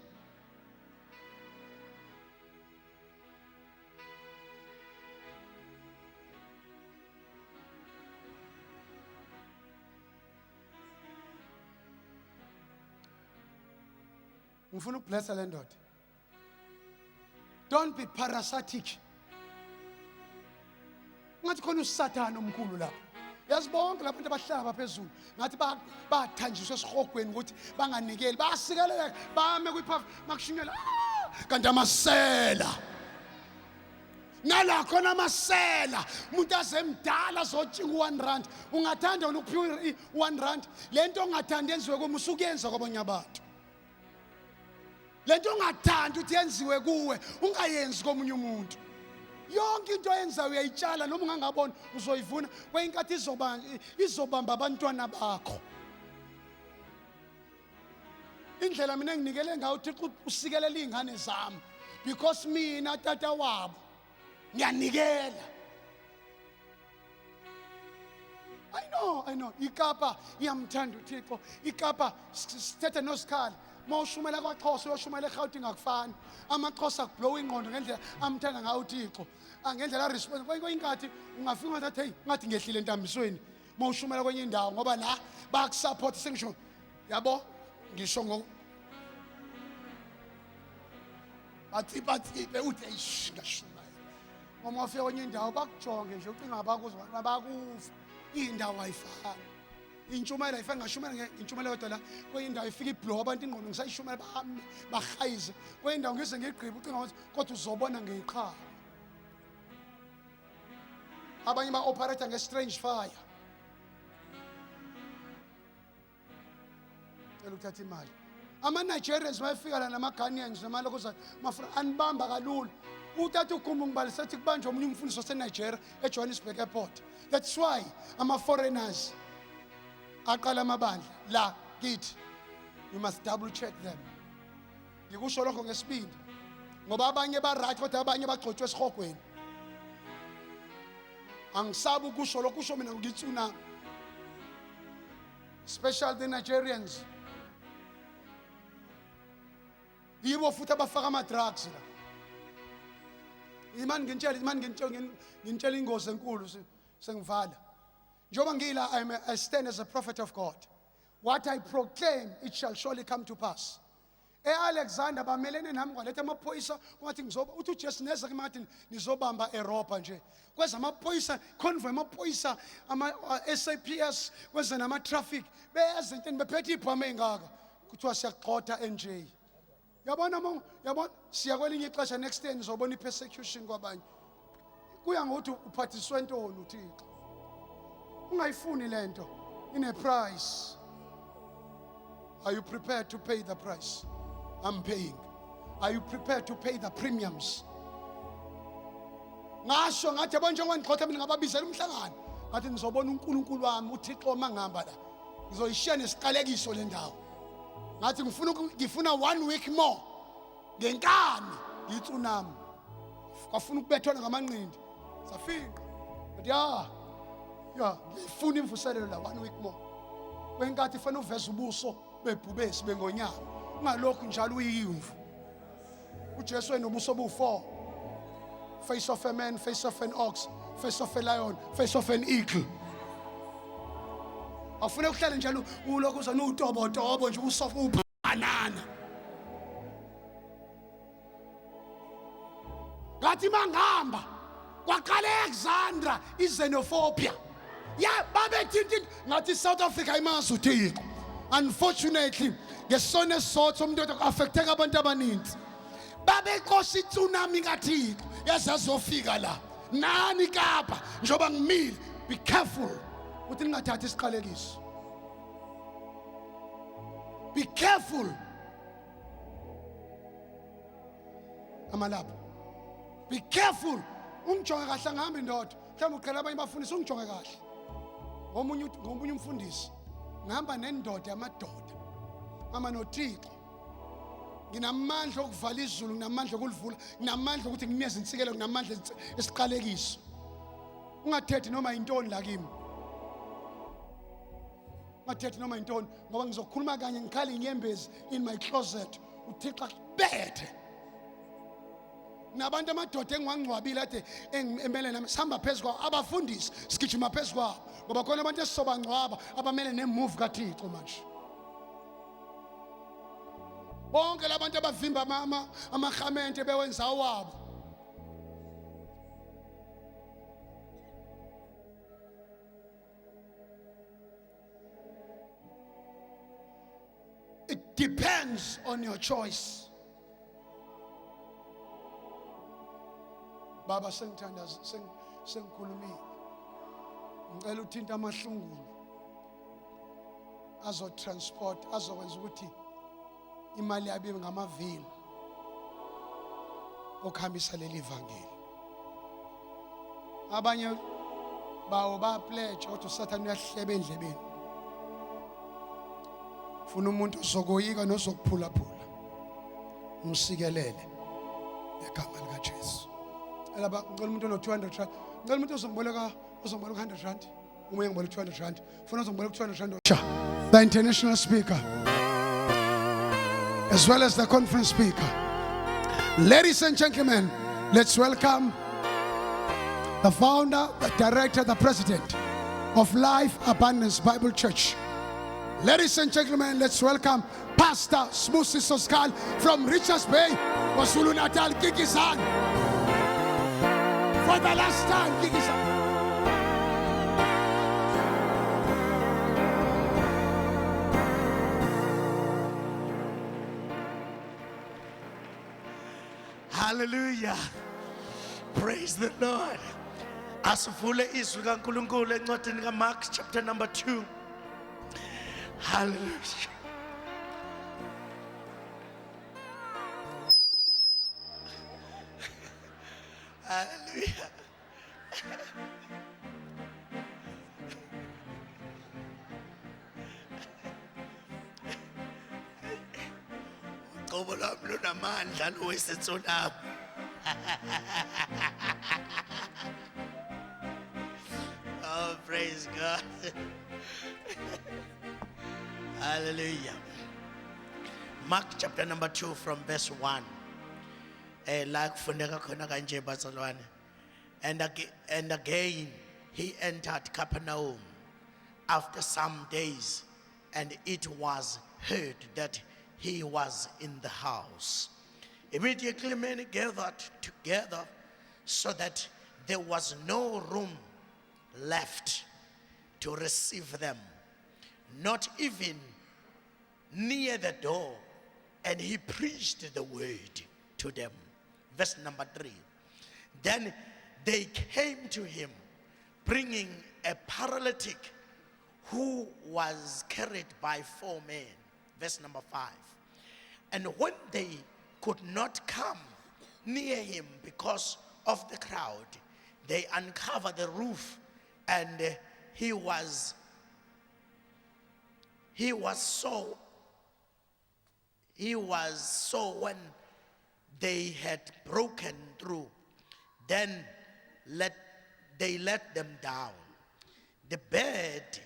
Ngifuna ukublessa le ndoda. Don't be parasitic. Ngathi khona uSathane omkhulu lapha. Yazi bonke lapho abahlaba phezulu. Ngathi bathanjiswa esihogweni ukuthi banganikeli. Bayasikelela bame kwiphapha makushinyela. Kanti amasela. Nala khona amasela. Umuntu azemdala zotshinga 1 rand. Ungathanda ukuphiwa 1 rand. Lento ongathanda yenziwe komu usukuyenza kwabanye abantu. Lento ongathanda uthi yenziwe kuwe ungayenzi komunye umuntu. Yonke into oyenzayo uyayitshala noma ungangabona uzoyivuna kweyinkathi izobamba abantwana bakho. Indlela mina enginikele ngayo uThixo usikelela izingane zami because mina tata wabo ngiyanikela. I know iKapa iyamthanda uThixo. iKapa sithethe nosikhala mawushumela kwaXhosa uyoshumela eGauteng akufani. AmaXhosa akublow ingqondo ngendlela amthanda ngayo uThixo. Ngendlela response kweyinkathi ungafika ngathi hey ngathi ngehlile entambisweni mawushumela kwenye indawo ngoba la bakusupport sengisho yabo ngisho ngo batsipe uthi eish ngashuma. Uma ufika kwenye indawo bakujonge nje ucinga abakuzwa bakufa. Indawo ayifani. Intshumayelo ayifani ngashumela intshumayelo yodwa la kweyindawo ifika iblow abantu ingqondo ngisayishumela bahayize kweyindawo ngise ngegqiba ucinga ukuthi kodwa uzobona ngeyiqhawe. Abanye ba-operate nge-strange fire. Cela ukuthatha imali. Ama-Nigerians bayafika la nama-Ghanaians namalokoza mafuna anibamba kalula. Uthatha uGumbu ngibalisa ethi kubanjwe omunye umfundisi waseNigeria eJohannesburg airport. That's why ama-foreigners aqala amabandla la kithi. You must double check them. Ngikusho lokho ngesibindi ngoba abanye ba-right kodwa abanye bagxotshwe esihogweni. angisabi ukusho lokusho mina ngitsunami, especially the Nigerians. Yibo futhi abafaka ama drugs la. Imani ngintshela ingozi enkulu sengivala. Njoba ngila I stand as a prophet of God. What I proclaim, it shall surely come to pass. Alexander bamelene nami kwaletha amaphoyisa kwathi ngizoba uthi uJesu neza ke ngathi nizobamba eRopa nje. Kweza amaphoyisa convoy amaphoyisa ama SAPS kwenza nama traffic beze into bephethe ibhama engaka kuthiwa siyaqotha NJ. Yabona siya kwelinye ixesha next year nizobona ipersecution kwabanye. Kuya ngokuthi uphathiswe ntoni uThixo. Ungayifuni lento ine price. Are you prepared to pay the price? I'm paying. Are you prepared to pay the premiums? Ngasho ngathi yabona njengoba ngixotha mina ngababizela umhlangano ngathi ngizobona uNkulunkulu wami uThixo mangihamba la ngizoyishiya nesiqalekiso le ndawo ngathi ngifuna 1 week more ngenkani ngitsunami kwafuna ukubethwana ngamanqindi safinqa but ngifuna imvuselelo la 1 week more kwenkathi fanele uveze ubuso bebhubesi bengonyama ungalokhu njalo uyimvu uJesu enobuso bu4 face of a man, face of an ox, face of a lion, face of an eagle. Afuna ukuhlala njalo ulokhu uzana utobotobo nje usofa ubhanana. Ngathi mangihamba kwaqala eAlexandra xenophobia. Babethinti ngathi South Africa imazi uThixo. Unfortunately, ngesona sotho umuntu affecteka abantu abaninzi. Babeqosha itsunami kaThixo yazazofika la nani Kapa njoba ngimile. Be careful ukuthi ningathathi isiqalekiso. Be careful. Amalapho. Be careful. Ungijonge kahle ngihamba indoda. Mhlawumbe uqala abanye bafundisi ungijonge kahle. Ngomunye umfundisi ngihamba nendoda yamadoda. Mama noThixo. Nginamandla okuvala izulu, nginamandla okulivula, nginamandla ukuthi nginikeze insikelo, nginamandla esiqalekiso. Ungathethi noma intoni la kimi. Ungathethi noma intoni ngoba ngizokhuluma kanye ngikhala inyembezi in my closet. uThixo akubethe. Nabantu amadoda engwangcwabile ade emele nami sihamba phezulu abafundisi sigijima phezulu kwabo ngoba khona abantu esisobangcwaba abamele nemove kaThixo manje. Bonke labantu abavimba amahamente bewenza wabo. It depends on your choice. Baba sengithanda sengikhulumile. Ngicela uthinta amahlungulu azo transport azokwenza ukuthi imali yabe ngamavili okuhambisa leli ivangeli. Abanye bawo ba pledge ukuthi uSathane uyahleba endlebeni. Funa umuntu ozokoyika nozokuphulaphula. Umsikelele egama lika Jesu. Elaba ngicela umuntu ono 200 rand. Ngicela umuntu ozongiboleka 100 rand. Uma ngiboleka 200 rand. Funa uzongiboleka 200 rand. The international speaker as well as the conference speaker. Ladies and gentlemen, let's welcome the founder, the director, the president of Life Abundance Bible Church. Ladies and gentlemen, let's welcome Pastor Smusi Soskal from Richards Bay, KwaZulu Natal, Kikizan. For the last time, Kikizan. Hallelujah. Praise the Lord. Asivule izwi kaNkulunkulu encwadini kaMark chapter number 2. Hallelujah. Hallelujah. Uqobo lwami lunamandla lowesetsonami. Praise God. Hallelujah. Mark chapter number 2 from verse 1. Like fundeka khona kanje bazalwane. And again he entered Capernaum after some days, and it was heard that he was in the house. Immediately many gathered together, so that there was no room left to receive them, not even near the door, and he preached the word to them. Verse number 3. Then they came to him, bringing a paralytic who was carried by 4 men. Verse number 5. And when they could not come near him because of the crowd, they uncovered the roof, and he was so when they had broken through, then they let them down. The bed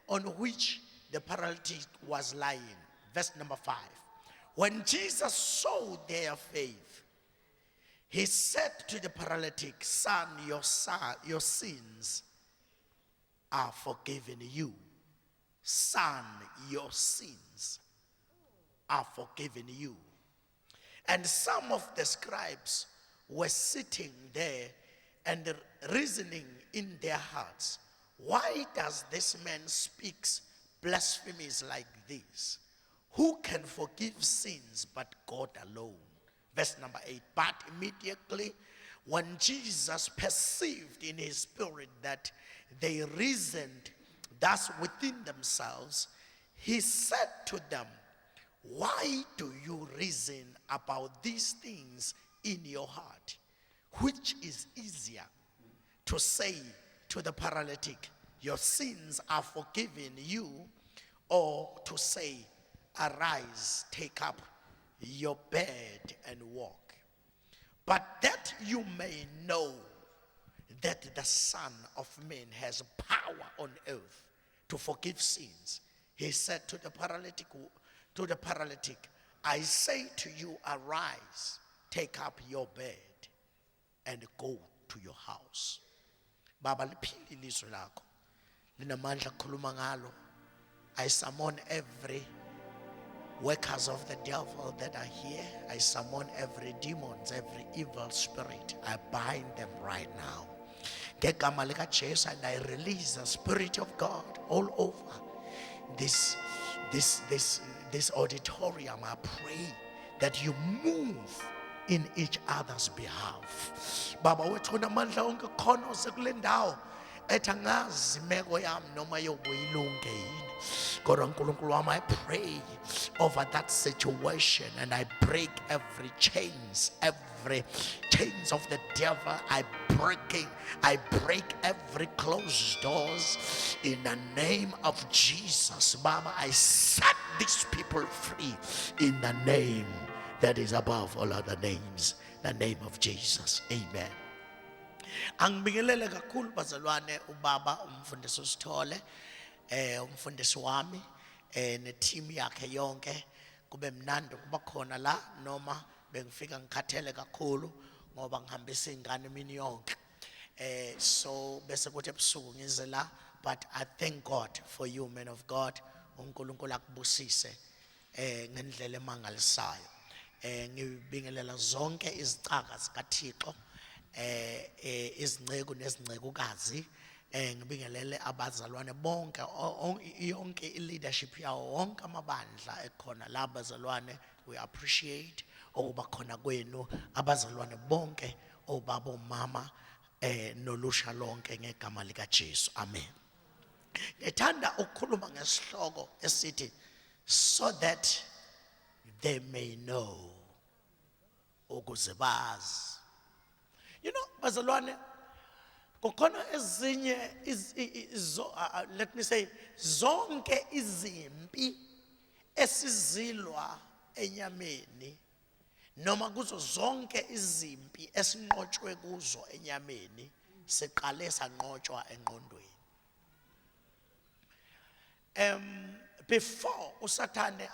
on which the paralytic was lying. Verse number 5. When Jesus saw their faith, he said to the paralytic, son, your sins are forgiven you. Son, your sins are forgiven you. And some of the scribes were sitting there and reasoning in their hearts, why does this man speak blasphemies like this? Who can forgive sins but God alone? Verse number 8. But immediately when Jesus perceived in his spirit that they reasoned thus within themselves, he said to them, why do you reason about these things in your heart? Which is easier, to say to the paralytic, your sins are forgiven you, or to say, arise, take up your bed and walk? But that you may know that the Son of Man has power on earth to forgive sins, he said to the paralytic, I say to you, arise, take up your bed and go to your house. Baba liphili ilizwi lakho, linamandla khuluma ngalo. I summon every workers of the devil that are here. I summon every demons, every evil spirit. I bind them right now. Ngegama lika Jesu, and I release the Spirit of God all over this auditorium. I pray that you move in each other's behalf. Baba wethu unamandla onke khona usekule ndawo ethi angazi imeko yami noma yobuyilunge yini. Kodwa uNkulunkulu wami, I pray over that situation and I break every chains of the devil. I break every closed doors in the name of Jesus. Baba, I set these people free in the name that is above all other names, the name of Jesus. Amen. Angibingelele kakhulu bazalwane ubaba umfundisi uSithole, umfundisi wami neteam yakhe yonke. Kube mnandi kuba khona la, noma bengifika ngikhathele kakhulu ngoba ngihambisa ingane mini yonke. So bese kuthi ebusuku ngize la, but I thank God for you, men of God. uNkulunkulu akubusise ngendlela emangalisayo. Ngibingelela zonke izicaka zikaThixo, izinceku nezincekukazi, ngibingelele abazalwane bonke, yonke i-leadership yawo wonke amabandla ekhona la bazalwane. We appreciate ukuba khona kwenu abazalwane bonke, obaba omama nolusha lonke ngegama lika Jesu. Amen. Ngithanda ukukhuluma ngesihloko esithi so that they may know, ukuze bazi. You know, bazalwane, kukhona ezinye let me say zonke izimpi esizilwa enyameni, noma kuzo zonke izimpi esinqotshwe kuzo enyameni, siqale sanqotshwa engqondweni. before usathane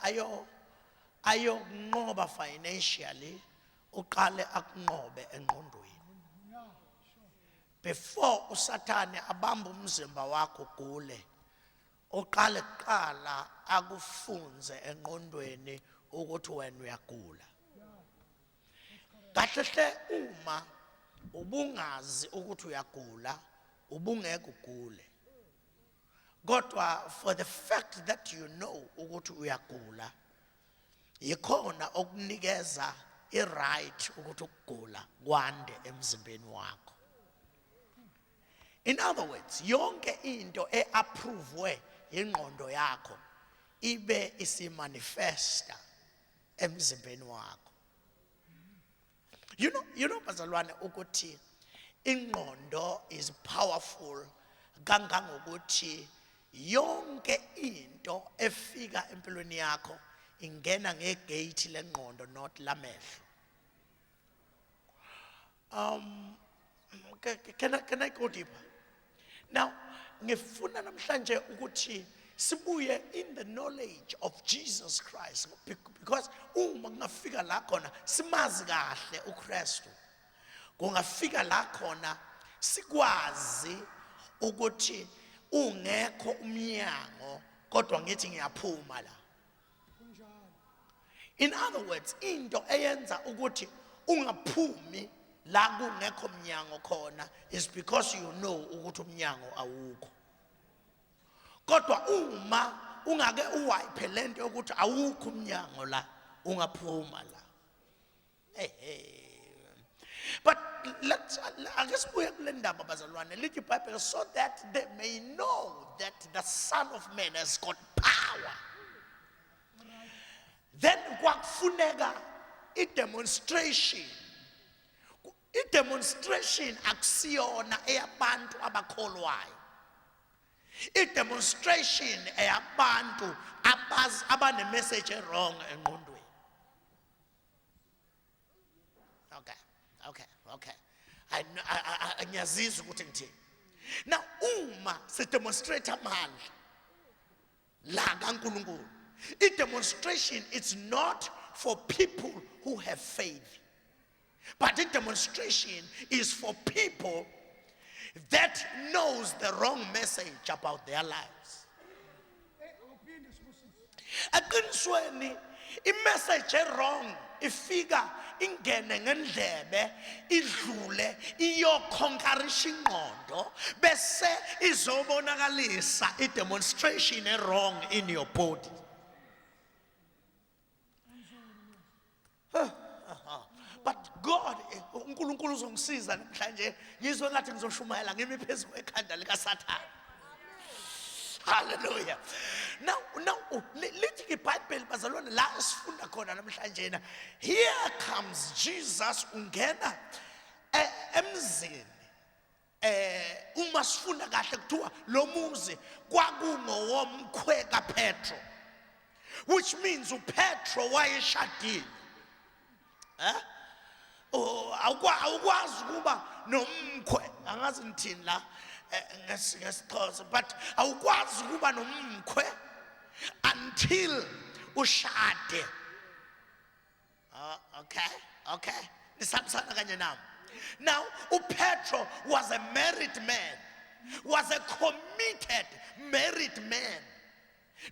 ayokunqoba financially, uqale akunqobe engqondweni. Before usathane abamba umzimba wakho ugule, uqale kuqala akufunze engqondweni ukuthi wena uyagula. Kahle uma ubungazi ukuthi uyagula, ubungeke ugule. Kodwa for the fact that you know ukuthi uyagula, yikhona okunikeza i-right ukuthi ukugula kwande emzimbeni wakho. In other words, yonke into e-approvewe ingqondo yakho ibe isimanifesta emzimbeni wakho. You know bazalwane ukuthi ingqondo is powerful kangangokuthi yonke into efika empilweni yakho ingena ngegate lengqondo not lamehlo. Can I go deeper? Now, ngifuna namhlanje ukuthi sibuye in the knowledge of Jesus Christ, because uma ngafika la khona simazi kahle uKristu, kungafika la khona sikwazi ukuthi ungekho umnyango kodwa ngithi ngiyaphuma la. In other words, into eyenza ukuthi ungaphumi la kungekho umnyango khona is because you know ukuthi umnyango awukho. Kodwa uma ungake uwipe lento yokuthi awukho umnyango la, ungaphuma la. But I guess we have learned about bazalwane lithi iBhayibheli so that they may know that the Son of Man has got power. Then kwakufuneka i-demonstration. I-demonstration akusiyona eyabantu abakholwayo. I-demonstration eyabantu abane-message wrong engqondweni. Okay. Ngiyazizwa ukuthi ngithini. Now uma se-demonstrate amandla la kaNkulunkulu, i-demonstration is not for people who have faith. But the demonstration is for people that knows the wrong message about their lives. Aqinisweni i-message wrong ifika ingene ngendlebe idlule iyokhonkarisha ingqondo bese izobonakalisa i-demonstration wrong in your body. But God, uNkulunkulu uzongisiza namhlanje ngizwe ngathi ngizoshumayela ngimi phezulu ekhanda likaSathane. Hallelujah. Now lithi iBhayibheli bazalwane la esifunda khona namhlanje na, here comes Jesus ungena emzini. Uma sifunda kahle kuthiwa lo muzi kwakungowomkhwe kaPetro, which means uPetro wayeshadile. Awukwazi ukuba nomkhwe, angazi ngithini la ngesixhosa, but awukwazi ukuba nomkhwe until ushade. Okay. Nisabisana kanye nami. Now uPetro was a married man, was a committed married man.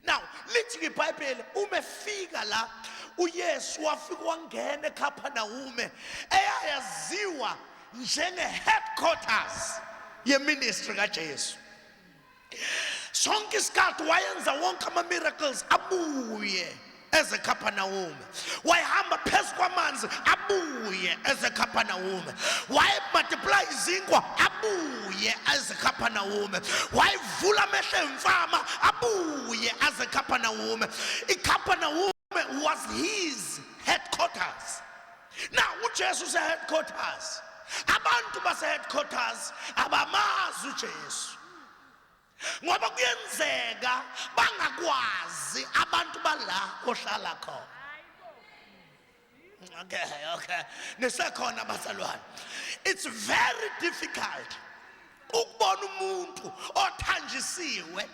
Now lithi iBhayibheli umefika la uYesu wafika wangena eKapanawume eyayaziwa njenge headquarters ye-ministry kaJesu. Sonke isikhathi wayenza wonke ama-miracles abuye ezeKapanawume, wayehamba phezu kwamanzi abuye ezeKapanawume, wayemultiply izinkwa abuye ezeKapanawume, wayevula amehlo emfama abuye ezeKapanawume. iKapanawume was his headquarters. Now uJesu se headquarters, abantu base headquarters abamazi uJesu, ngoba kuyenzeka bangakwazi abantu bala ohlala khona. Okay. Nisekhona bazalwane. It's very difficult ukubona umuntu othanjisiwe,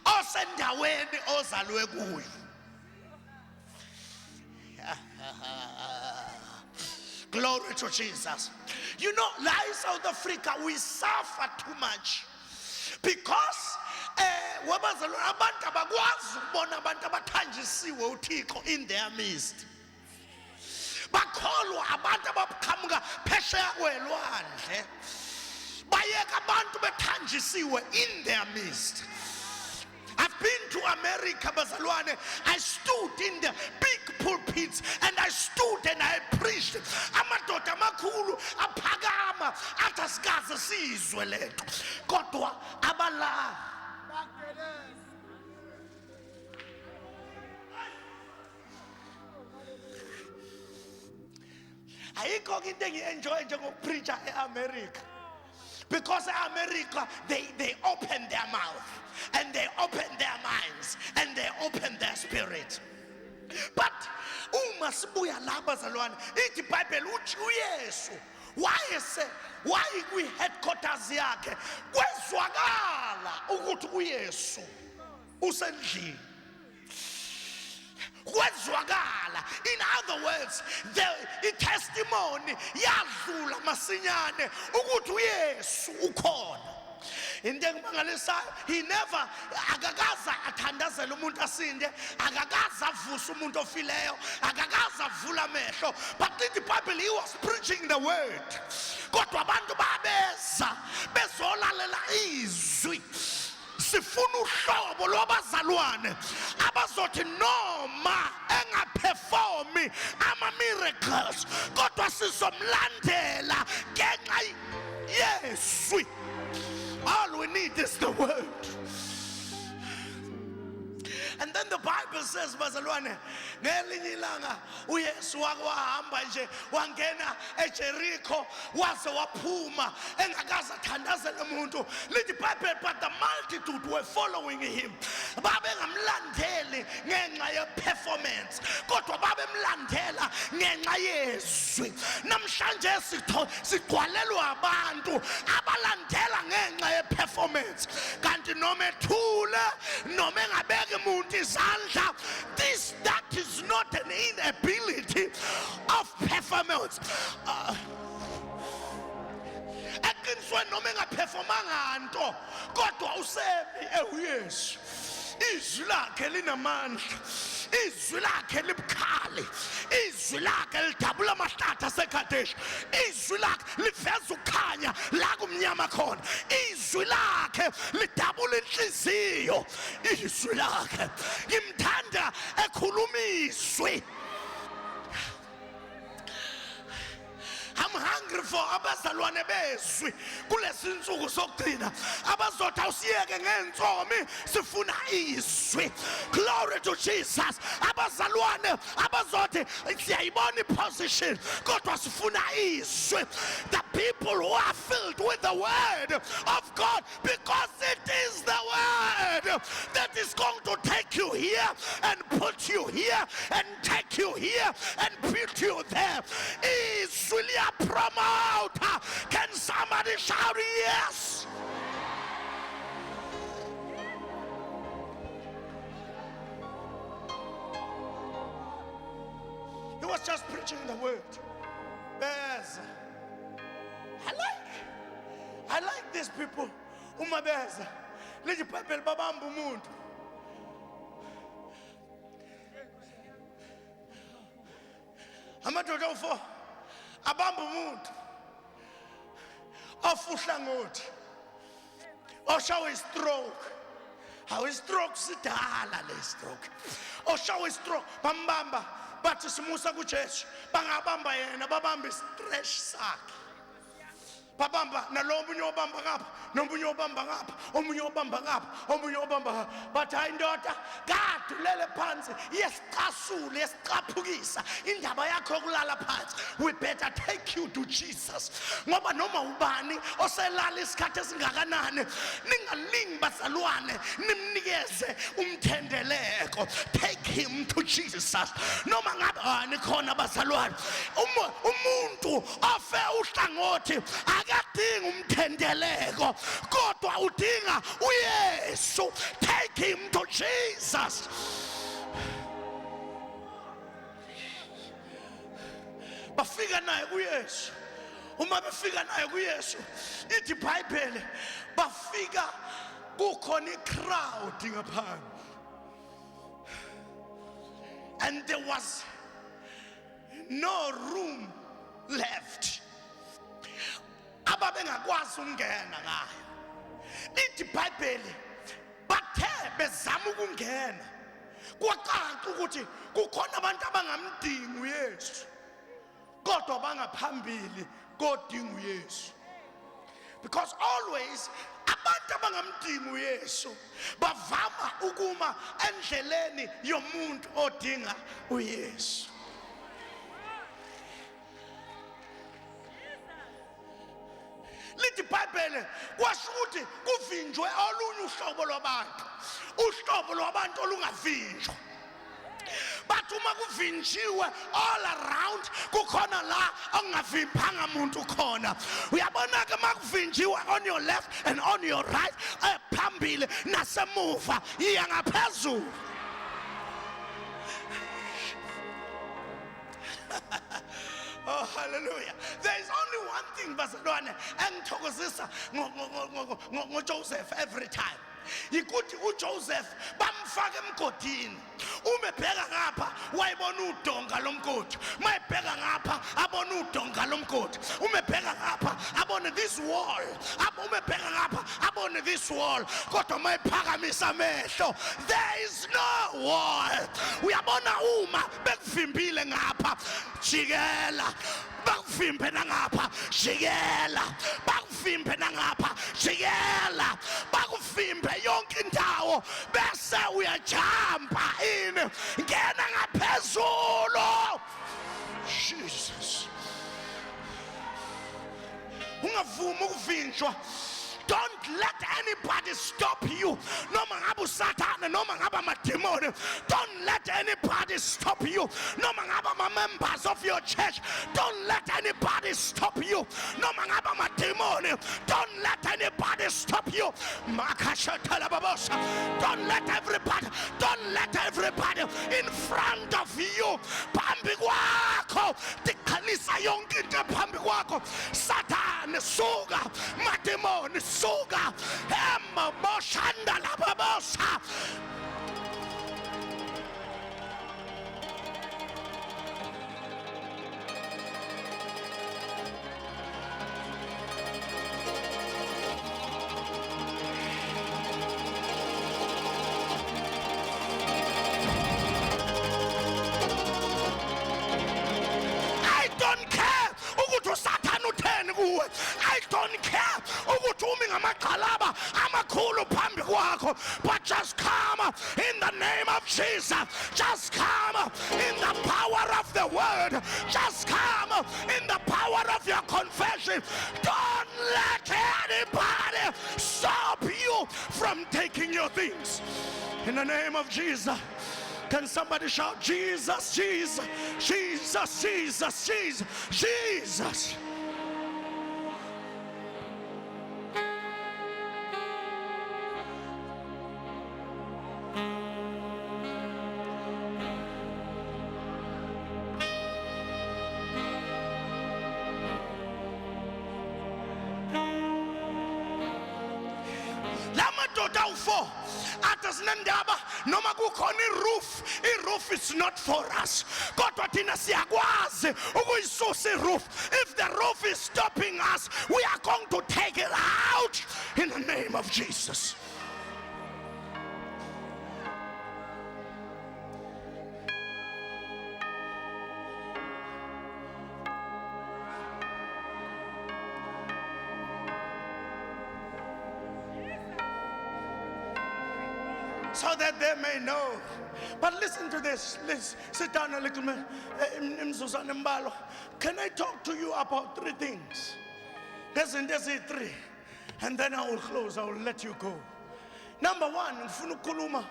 osendaweni ozalwe kuyo. Glory to Jesus. You know, like South Africa, we suffer too much because abantu abakwazi ukubona abantu abathanjisiwe uThixo in their midst. Bakholwa abantu abaqhamuka phesheya kwelwandle bayeka abantu bethanjisiwe in their midst. I've been to America, bazalwane. I stood in the big pulpits and I stood and I preached. Amadoda amakhulu aphakama athi asikaze sizwe lento. Kodwa abala ayikho into engiyenjoy njengokupreacha eAmerica. Because America, they open their mouth and they open their minds and they open their spirit. But uma sibuya la bazalwane, ithi iBhayibheli uthi uYesu why kwi headquarters yakhe kwezwakala ukuthi uYesu usendlini. In other words, the testimony yadlula masinyane ukuthi uYesu ukhona. Into engimangalisayo, he never akakaza athandazela umuntu asinde, akakaza avusa umuntu ofileyo, akakaza avula amehlo, but in the Bible he was preaching the word. Kodwa abantu babeza bezolalela izwi. Sifuna uhlobo lwabazalwane abazothi noma engaperformi ama miracles kodwa sizomlandela ngenxa yeswi. All we need is the word. And then the Bible says, bazalwane, ngelinye ilanga uYesu wahamba nje wangena eJericho waze waphuma engakaze athandazele umuntu. Lithi iBhayibheli, but the multitude were following him. Babengamlandeli ngenxa ye-performance, kodwa babemlandela ngenxa yezwi. Namhlanje sigcwalelwa abantu abalandela ngenxa ye-performance. Kanti noma ethule noma engabeke umuntu izandla, that is not an inability of performance. Eqinisweni noma engaperformanga nto kodwa usemi eUyesu. Izwi lakhe linamandla, izwi lakhe libukhali, izwi lakhe lidabula amahlahla aseKadeshi, izwi lakhe liveza ukukhanya la kumnyama khona, izwi lakhe lidabula inhliziyo, izwi lakhe ngimthanda ekhuluma izwi. I'm hungry for abazalwane bezwi kulezi insuku zokugcina abazothi awusiyeke ngentsomi sifuna izwi. Glory to Jesus. Abazalwane abazothi siyayibona iposition kodwa sifuna izwi. The people who are filled with the word of God, because it is the word that is going to take you here and put you here and take you here and put you there. Izwi promote. Can somebody shout yes? He was just preaching the word. Beza. I like these people. Umabeza. Lithi iBhayibheli babamba umuntu. Amadoda u4 abamba umuntu ofuhla ngothi oshawe istroke. How is stroke sidala le stroke. Oshawe stroke bambamba bathi simusa kuJesu, bangabamba yena babamba istretch sakhe. Babamba nalo omunye obamba ngapha, nomunye obamba ngapha, omunye obamba ngapha, omunye obamba ngapha. Bathi hayi ndoda, kadulele phansi, yesicasule, yesicaphukisa indaba yakho yokulala phansi. We better take you to Jesus. Ngoba noma ubani oselala isikhathi esingakanani, ningalingi bazalwane, nimnikeze umthendeleko. Take him to Jesus. Noma ngabe khona bazalwane, umuntu ofe uhlangothi akadinga umthendeleko kodwa udinga uYesu. Take take him to Jesus. Bafika naye kuYesu. Uma befika naye kuYesu, ithi iBhayibheli bafika kukhona iCrowd ngaphandle. And there was no room left. Ababengakwazi ukungena ngayo. Ithi iBhayibheli bathe bezama ukungena. Kwacaca ukuthi kukhona abantu abangamdingi uYesu. Kodwa bangaphambili kodinga uYesu. Because always abantu abangamdingi uYesu bavama ukuma endleleni yomuntu odinga uYesu. Lithi iBhayibheli kwasho ukuthi kuvinjwe olunye uhlobo lwabantu. Uhlobo lwabantu olungavinjwa. But uma kuvinjiwe all around kukhona la ongavimbanga muntu khona. Uyabona ke makuvinjiwe on your left and on your right, phambili nasemuva iya ngaphezulu. Oh, hallelujah. There is only one thing bazalwane engithokozisa ngoJoseph every time. Yikuthi uJoseph bamfaka emgodini. Umebheka ngapha wayibona udonga lomgodi. Mayibheka ngapha abona udonga lomgodi. Umebheka ngapha abona this wall. Umebheka ngapha abona this wall. Kodwa mayiphakamisa amehlo, there is no wall. Uyabona uma bekuvimbile ngapha, jikela. Bakuvimbe nangapha, jikela. Bakuvimbe nangapha, jikela. Bakuvimbe yonke indawo bese uyajamba in ngena ngaphezulu. Jesus. Ungavumi ukuvinjwa. Don't let anybody stop you. Noma ngabe uSathane noma ngabe amademoni. Don't let anybody stop you. Noma ngabe ama-members of your church. Don't let anybody stop you. Noma ngabe amademoni. Don't let anybody stop you. Don't let everybody in front of you. Phambi kwakho tikhalisa yonke into phambi kwakho. Sathane suka, mademoni suka, boshanda lababosa. I don't care ukuthi uSathane utheni kuwe. I don't care ukuthi umi ngamagxalaba amakhulu phambi kwakho. But just come in the name of Jesus. Just come in the power of the word. Just come in the power of your confession. Don't let anybody stop you from taking your things. In the name of Jesus. Can somebody shout Jesus, Jesus, Jesus, Jesus, Jesus, Jesus. Lamadoda u4 atazinendaba noma kukhona iroof is not for us. Kodwa thina siyakwazi ukuyisusa iroof. If the roof is stopping us, we are going to take it out in the name of Jesus. So that they may know. But listen to this. Let's sit down a little bit. Can I talk to you about 3 things? There's 3. And then I will close. I will let you go. Number 1, ngifuna ukukhuluma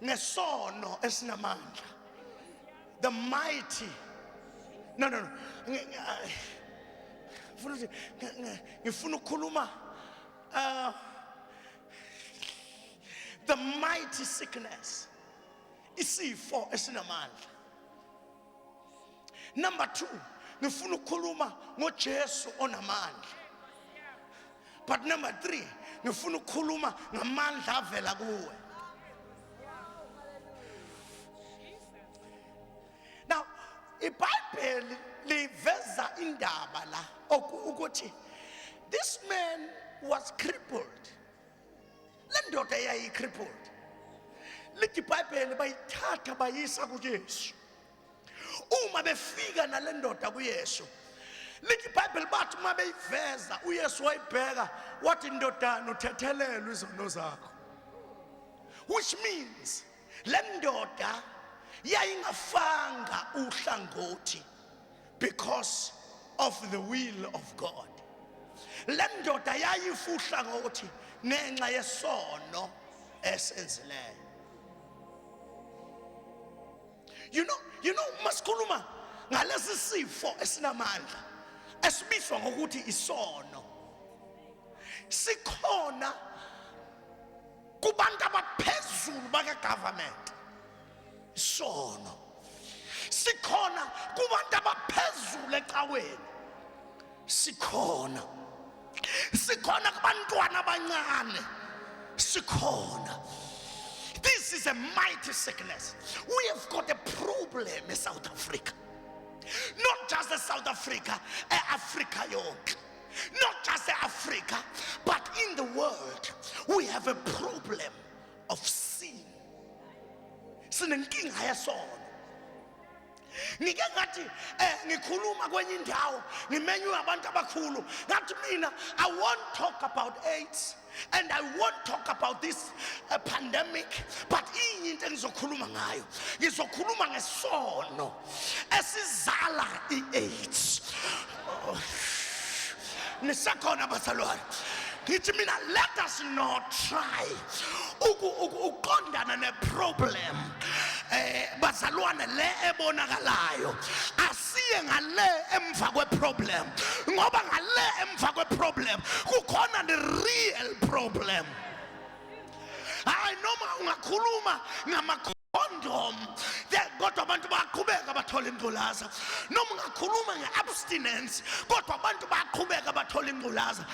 ngesono esinamandla. The mighty. No. Ngifuna ukukhuluma the mighty sickness. Isifo esinamandla. Number 2, ngifuna ukukhuluma ngoJesu onamandla. But number 3, ngifuna ukukhuluma ngamandla avela kuwe. Now, iBhayibheli liveza indaba la ukuthi this man was crippled. Le ndoda yayi crippled. Lithi iBhayibheli bayithatha bayisa kuJesu. Uma befika nale ndoda kuYesu, lithi iBhayibheli bathi uma beyiveza uYesu wayibheka wathi ndodana uthethelelwe izono zakho. Which means le ndoda yayingafanga uhlangothi because of the will of God. Le ndoda yayifuhla ngokuthi ngenxa yesono esenzileyo. You know masikhuluma ngalesi sifo esinamandla esibizwa ngokuthi isono. Sikhona kubantu abaphezulu baka-government. Isono. Sikhona kubantu abaphezulu ecaweni. Sikhona kubantwana abancane. Sikhona. This is a mighty sickness. We have got a problem in South Africa. Not just in South Africa, Africa yonke. Not just Africa, but in the world, we have a problem of sin. Sinenkinga yesono. Ngike ngathi ngikhuluma kwenye indawo ngimenywe abantu abakhulu ngathi mina I won't talk about AIDS and I won't talk about this pandemic, but inye into engizokhuluma ngayo ngizokhuluma ngesono esizala iAIDS. Nisakhona bazalwane ngithi mina let us not try ukuqondana neproblem bazalwane le ebonakalayo asiye ngale emva kweproblem ngoba ngale emva kweproblem kukhona the real problem. Hayi noma ungakhuluma ngamakondom kodwa abantu bayaqhubeka bathola ingculaza, noma ungakhuluma ngeabstinence kodwa abantu bayaqhubeka bathola ingculaza.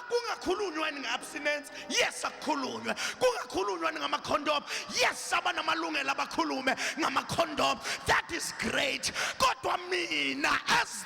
Kungakhulunywa ngeabstinence, yes akukhulunywe. Kungakhulunywa ngamakhondom, yes abanamalungelo abakhulume ngamakhondom. That is great. Kodwa mina as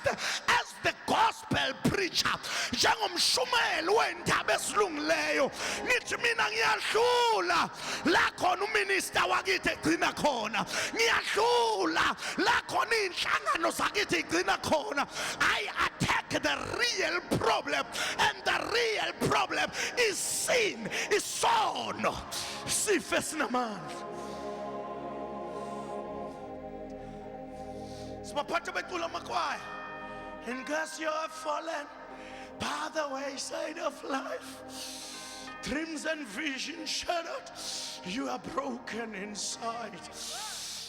the gospel preacher, njengomshumeli wendaba esilungileyo, nithi mina ngiyadlula la khona uminister wakithi egcina khona. Ngiyadlula la khona inhlangano zakithi igcina khona. I attack the real problem, and the real problem is sin, isono, sifo esinamandla. Sibaphatha becula amakwaya. In case you have fallen by the wayside of life, dreams and visions shattered, you are broken inside.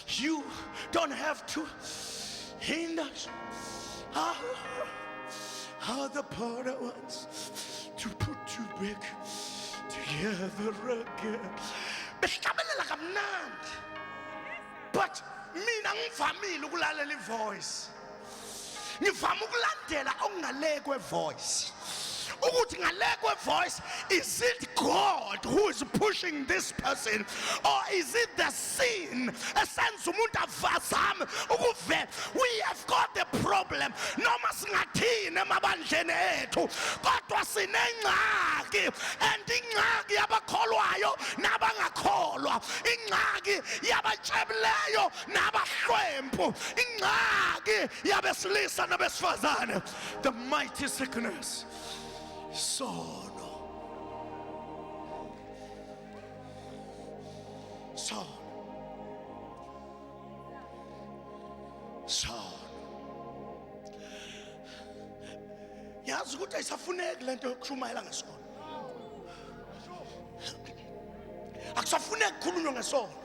You don't have to hinder how the potter wants to put you back together again. Besihlabelela kamnandi. But mina ngivamile ukulalela ivoice. Ngivama ukulandela okungale kwevoice. Ukuthi ngale kwevoice, is it God who is pushing this person, or is it the sin esenza umuntu avazame ukuvela? We have got the problem. Noma singathini emabandleni ethu kodwa sinengxaki, and ingxaki yabakholwayo nabangakholwa, ingxaki yabatshebileyo nabahlwempu, ingxaki yabesilisa nabesifazane. The mighty sickness. Sono. Yazi ukuthi ayisafuneki lento yokushumayela ngesono. Akusafuneki kukhulunywa ngesono.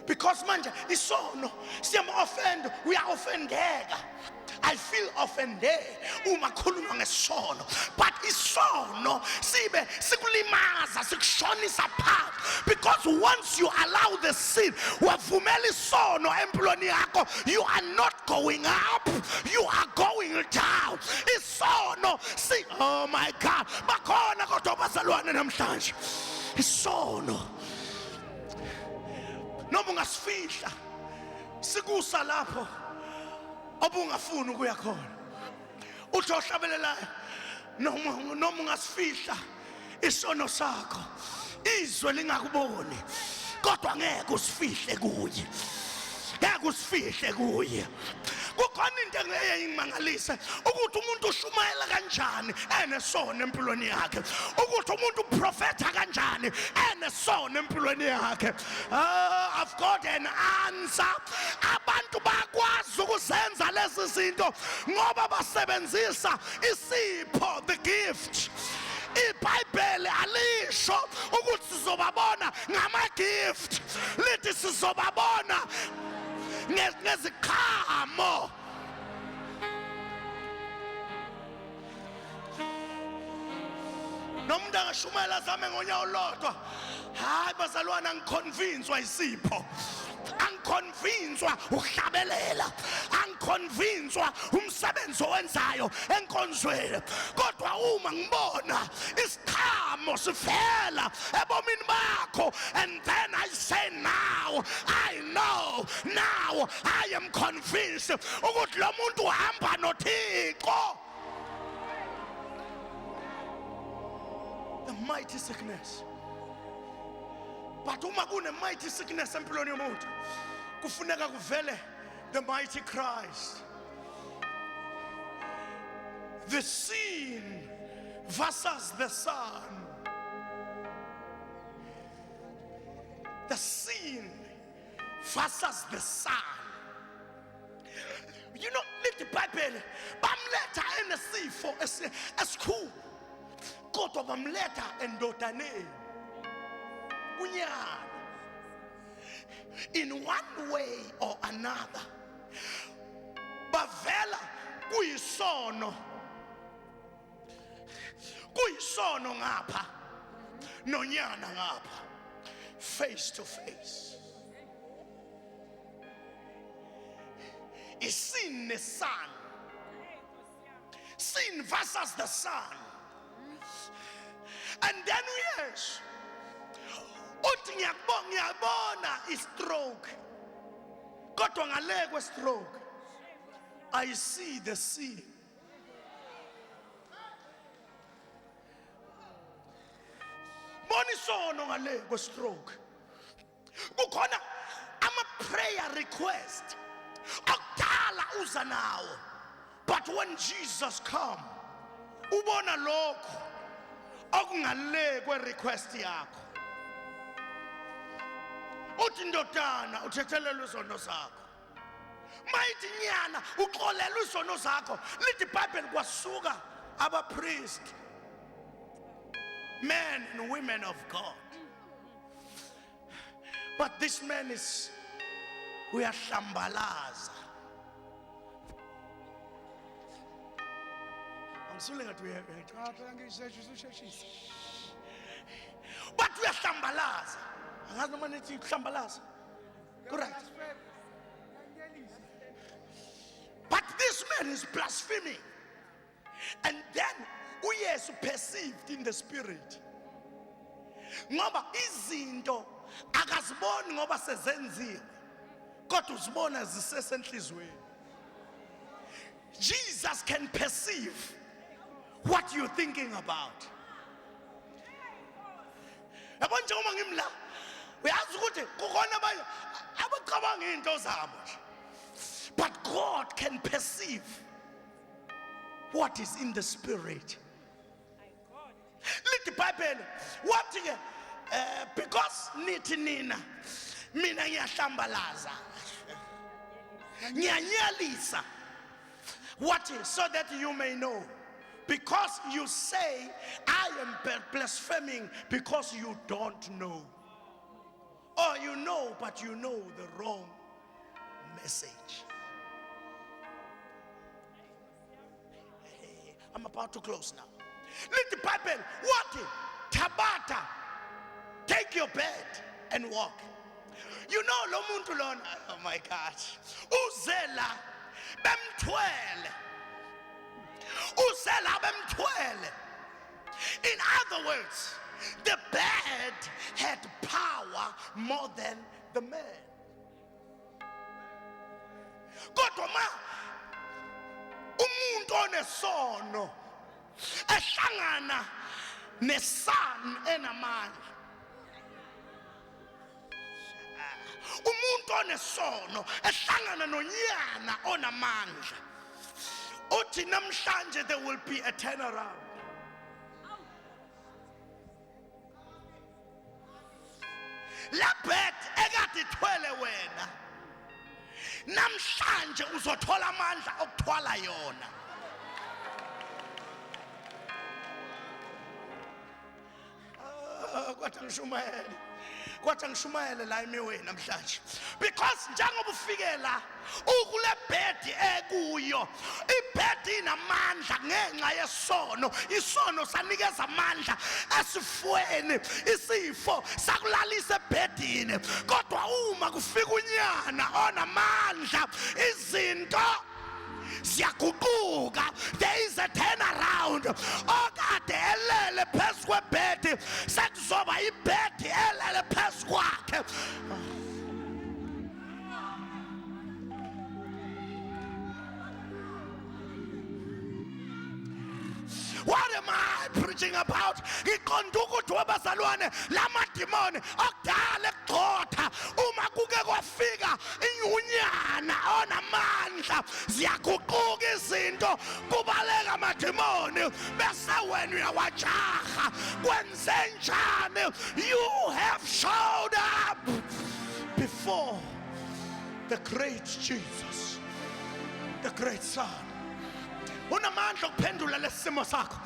Because manje isono siyama-offend, uya-offendeka. I feel offended uma khulunywa ngesono, but isono sibe sikulimaza, sikushonisa phansi. Because once you allow the sin, wavumela isono empilweni yakho, you are not going up, you are going down. Isono, see, oh my God, bakhona kodwa bazalwane namhlanje. Isono. Noma ungasifihla, sikusa lapho obungafuni ukuya khona. Uthi ohlabelelayo, noma ungasifihla isono sakho, izwe lingakuboni, kodwa ngeke usifihle kuye. Ngeke usifihle kuye. Kukhona into engeke ingimangalise ukuthi umuntu ushumayela kanjani enesono empilweni yakhe, ukuthi umuntu uprofetha kanjani enesono empilweni yakhe. I've got an answer. Abantu bakwazi ukuzenza lezi zinto ngoba basebenzisa isipho, the gift. iBhayibheli alisho ukuthi sizobabona ngama-gift, lithi sizobabona ngeziqhamo. Nomuntu angashumayela azame ngonyawo lodwa, hayi bazalwane, angiconvincwa isipho, angiconvincwa ukuhlabelela, angiconvincwa umsebenzi owenzayo enkonzweni, kodwa uma ngibona isiqhamo sivela ebomini bakho, and then I say now I know, now I am convinced ukuthi lo muntu uhamba noThixo. The mighty sickness. But uma kune mighty sickness empilweni yomuntu, kufuneka kuvele the mighty Christ. The sin versus the Son. The sin versus the Son. You know, lithi iBhayibheli bamletha enesifo esikhulu, kodwa bamletha endodaneni unyana. In one way or another, bavela kuyisono ngapha nonyana ngapha, face to face. Isin neSon, sin versus the Son. And then yes, uthi ngiyabona istroke, kodwa ngale kwe-stroke I see the sin. Bona isono ngale kwe-stroke. Kukhona ama-prayer request akudala uza nawo, but when Jesus come, ubona lokho okungale kwe-request yakho. Uthi ndodana uthethelelwe isono sakho, mayithi nyana uxolelwe isono zakho. Lithi iBhayibheli kwasuka abapriest, men and women of God. But this man is uyahlambalaza. Angisule ngathi but uyahlambalaza. Angazi noma nithi ukuhlambalaza. Correct. But this man is blaspheming. And then uYesu perceived in the spirit. Ngoba izinto akaziboni ngoba sezenziwe, kodwa uzibona zisesenhlizweni. Jesus can perceive what you're thinking about. Yabona njengoba ngimla, uyazi ukuthi kukhona abanye abacabanga into zabo, but God can perceive what is in the spirit. Lithi iBhayibheli wathi ke because nithi nina mina ngiyahlambalaza, ngiyanyalisa, what is, so that you may know, because you say I am blaspheming because you don't know, or you know but you know the wrong message. I'm about to close now. Lithi iBhayibheli wathi Tabata, take your bed and walk. You know lo muntu lona, oh my God, uzela bemthwele, uzela bemthwele. In other words, the bed had power more than the man. Kodwa ma umuntu onesono ehlangana nesan enamandla, umuntu onesono ehlangana nonyana onamandla, uthi namhlanje there will be a turnaround. La bed ekade ithwele wena namhlanje uzothola amandla okuthwala yona. Kwathi ngishumayele la emiweni namhlanje, because njengoba ufikela ukule bed ekuyo, ibed inamandla ngenxa yesono. Isono sanikeza amandla asifweni, isifo sakulalisa ebhedini. Kodwa uma kufika unyana onamandla, izinto ziyaguquka. There is a turnaround. Okade elele phezu kwebhedi sekuzoba ibhedi elele phezu kwakhe. What am I preaching about? Ngiqonda ukuthi wabazalwane lama demoni okudala ekugxotha uma kuke kwafika inyunyana onamandla, ziyaguquka izinto, kubaleka amademoni bese wena uyawajaha. Kwenzenjani? You have showed up before the great Jesus, the great Son. Unamandla okuphendula lesimo sakho,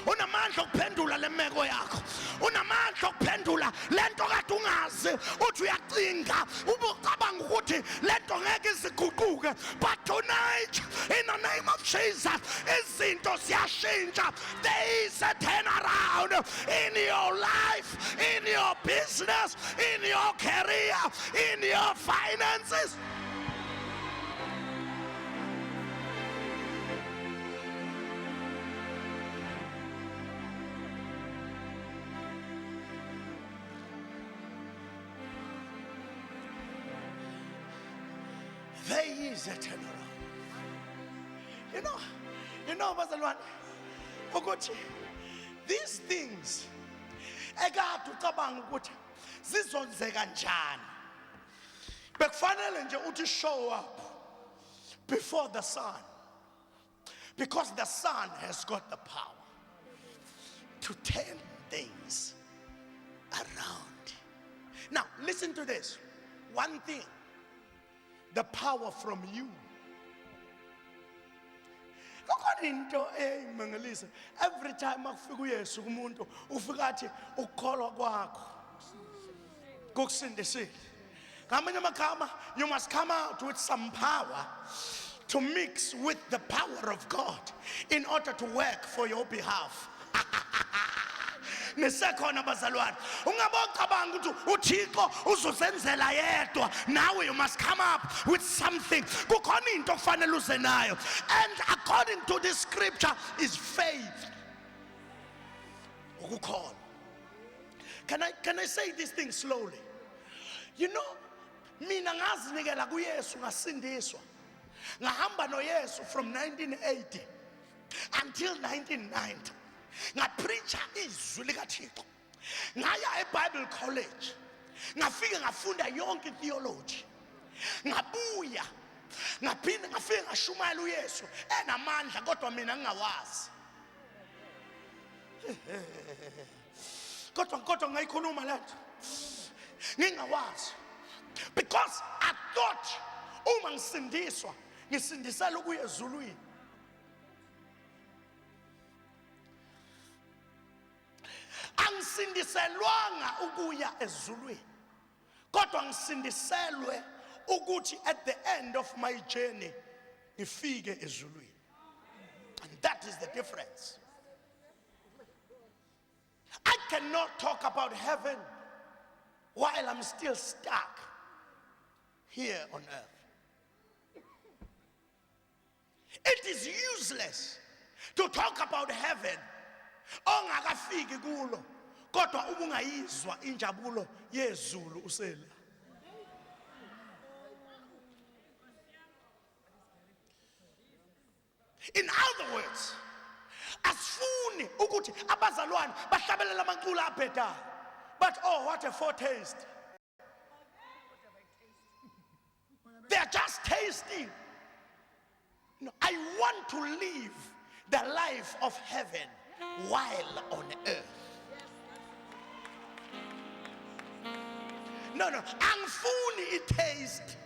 unamandla okuphendula lemeko yakho, unamandla okuphendula lento kade ungazi uthi uyacinga ubucabanga ukuthi lento ngeke iziguquke. But tonight, in the name of Jesus, izinto ziyashintsha. There is a turnaround in your life, in your business, in your career, in your finances. There is a turnaround. You know, bazalwane, ukuthi these things ekade ucabanga ukuthi zizonzeka njani, bekufanele nje uthi show up before the Son, because the Son has got the power to turn things around. Now, listen to this. One thing, the power from you. Every time akufika uYesu kumuntu ufika athi ukukholwa kwakho kukusindisile. Ngamanye amagama, you must come out with some power to mix with the power of God in order to work for your behalf. Nesekhona bazalwane, ungabocabanga ukuthi uThixo uzosenzela yedwa. Now you must come up with something. Kukhona into okufanele uze nayo, and according to this scripture is faith. Ukukholwa. Can I say this thing slowly? You know, mina ngazinikela kuYesu ngasindiswa. Ngahamba noYesu from 1980 until 1990. Ngapreacha izwi likaThixo, ngaya eBible College, ngafika ngafunda yonke theology, ngabuya ngaphinda ngafika ngashumayela uYesu enamandla kodwa mina ngingawazi. Kodwa ngayikhuluma lento ngingawazi, because I thought uma ngisindiswa ngisindisela ukuya ezulwini. Angisindiselwanga ukuya ezulwini, kodwa ngisindiselwe ukuthi at the end of my journey ngifike ezulwini. And that is the difference. I cannot talk about heaven while I'm still stuck here on earth. It is useless to talk about heaven ongakafiki kulo kodwa ubungayizwa injabulo yezulu usela. In other words, asifuni ukuthi abazalwane bahlabelela amaculo abhedayo, but oh, what a foretaste. They are just tasting. No, I want to live the life of heaven while on earth. No, angifuni i-taste.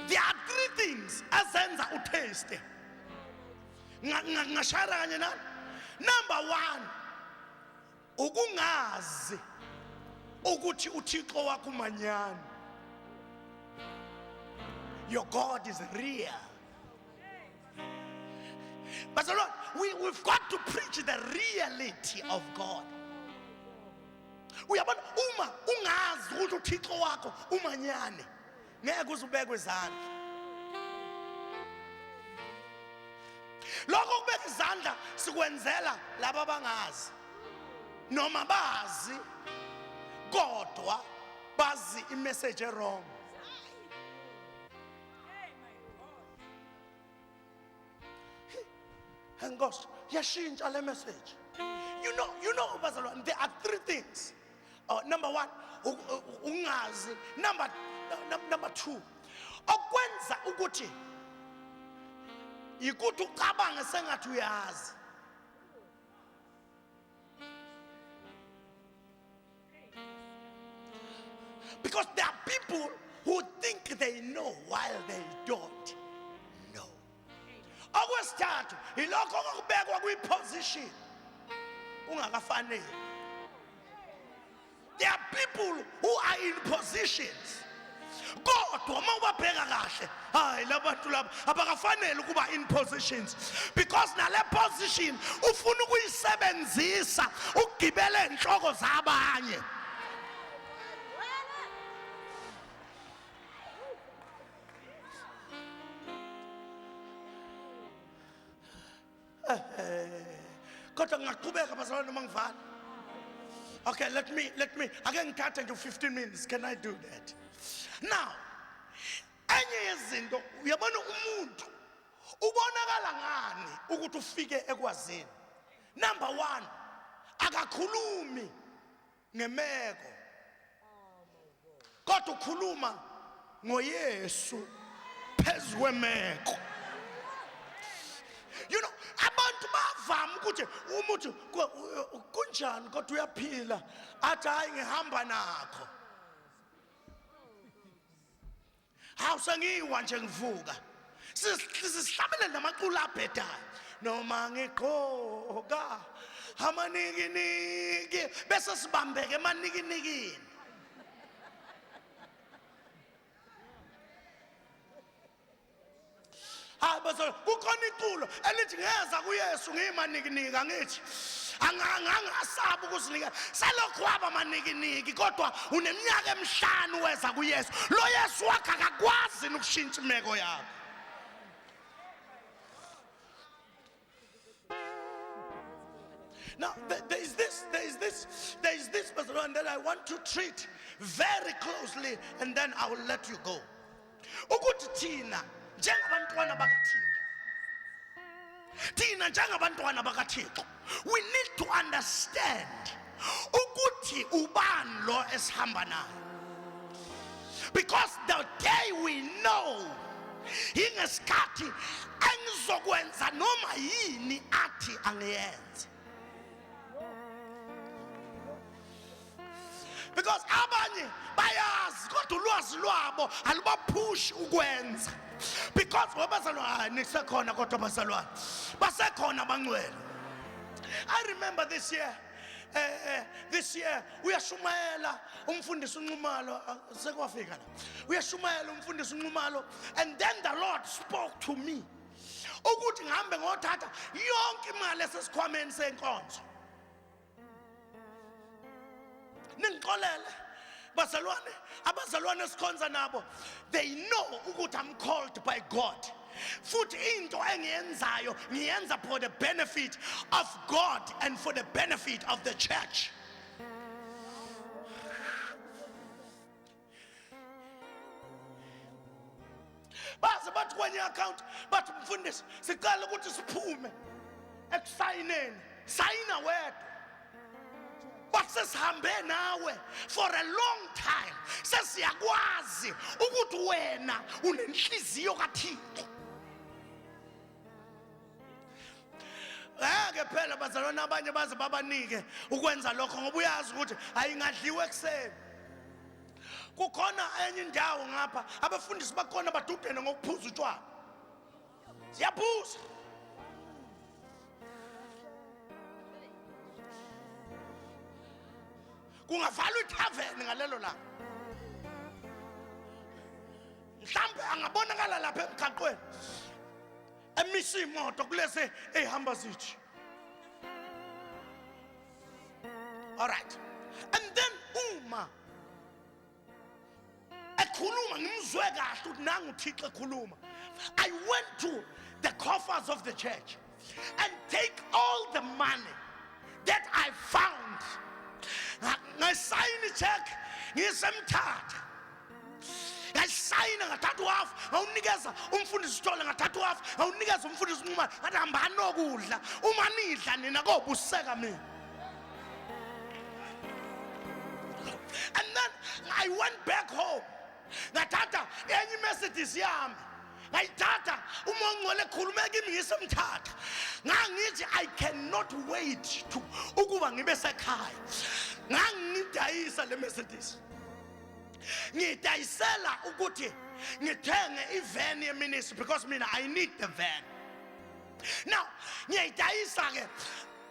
There are three things azenza utaste. Ngashara kanye nani? Number one, ukungazi ukuthi uThixo wakho manyani. Your God is real. But Lord, we've got to preach the reality of God. Uyabona uma ungazi ukuthi uThixo wakho umanyani, ngeke uzubekwe izandla. Lokho kubeka izandla sikwenzela laba abangazi noma bazi kodwa bazi imessage wrong. And gosh, yashintsha le message. You know, bazalwane, there are three things. Number one, ungazi. Number two, okwenza ukuthi ikuthi ucabange sengathi uyazi. Because there are people who think they know while they don't know. Okwesithathu ilokho okubekwa kwi-position ungakafanele. There are people who are in positions. Kodwa uma ubabheka kahle, hayi labantu laba abakafanele ukuba in positions, because nale position ufuna ukuyisebenzisa ukugibela enhloko zabanye. Kodwa ngaqhubeka bazalwane noma ngivana. Okay, let me again cut into 15 minutes. Can I do that? Now, enye yezinto uyabona umuntu ubonakala ngani ukuthi ufike ekwazini. Number one, akakhulumi ngemeko. Kodwa ukhuluma ngoYesu phezu kwemeko. You know, abantu bavama ukuthi umuntu kunjani kodwa uyaphila athi hayi ngihamba nakho. Hawu sengiwa nje ngivuka. Sisihlabelele namaculo abhedayo. Noma ngiqhoka amanikiniki bese sibambeke emanikinikini. Kukhona iculo elithi ngeza kuYesu ngiyimanikinika ngithi angasabi ukuzinika selokhu waba manikiniki kodwa uneminyaka emihlanu weza kuYesu. Lo Yesu wakhe akakwazi ukushintsha imeko yakho. Now there is this person that I want to treat very closely, and then I will let you go. Ukuthi thina njengabantwana bakaThixo, we need to understand ukuthi ubani lo esihamba naye. Because the day we know ingesikhathi engizokwenza noma yini athi angiyenze. Because abanye bayazi kodwa ulwazi lwabo alubaphushi ukwenza. Because wabazalwane nisekhona kodwa bazalwane basekhona bangcwele. I remember this year uyashumayela umfundisi uNxumalo sekwafika la. Uyashumayela umfundisi uNxumalo, and then the Lord spoke to me ukuthi ngihambe ngothatha yonke imali esesikhwameni senkonzo ningixolele bazalwane, abazalwane esikhonza nabo, they know ukuthi I'm called by God. Futhi into engiyenzayo ngiyenza for the benefit of God and for the benefit of the church. Baze bathi kwenye account bathi mfundisi siqala ukuthi siphume ekusayineni, sayina wedwa. But sesihambe nawe for a long time. Sesiyakwazi ukuthi wena unenhliziyo kaThixo. Ngeke phela bazalwane abanye baze babanike ukwenza lokho ngoba uyazi ukuthi ayingadliwe ekseni. Kukhona enye indawo ngapha abafundisi bakhona badudene ngokuphuza utshwala. Siyaphuza. Kungavalwa ithaveni ngalelo langa. Mhlambe angabonakala lapha emgaqweni emisa imoto kulese ehamba zithi. All right. And then uma ekhuluma ngimzwe kahle ukuthi nangu uThixo ekhuluma, I went to the coffers of the church and take all the money that I found. Ngasayina icheck ngisemthatha. Ngasayina ngathatha half, ngawunikeza umfundisi Sithole ngathatha half, ngawunikeza umfundisi Nxumalo ngathi hamba nokudla. Uma nidla nina kobuseka mina. And then I went back home. Ngathatha enye Mercedes yami. Ngayithatha umongcwele ekhuluma kimi ngisemthatha. Ngangithi I cannot wait to ukuba ngibe sekhaya. Ngangidayisa le Mercedes. Ngidayisela ukuthi ngithenge ivan yeministry because mina I need the van. Now ngiyidayisa ke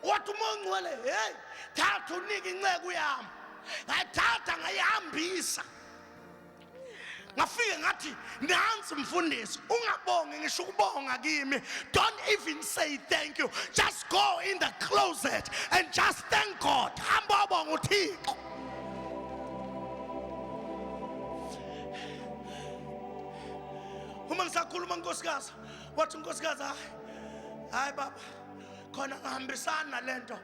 wathi umongcwele hey thatha unike inceke yami. Ngathatha ngayihambisa. Ngafike ngathi nansi mfundisi ungabonge ngisho ukubonga kimi. Don't even say thank you, just go in the closet and just thank God. Hamba ubonga uThixo. Uma ngisakhuluma nkosikazi wathi nkosikazi hayi baba khona ngihambisana lento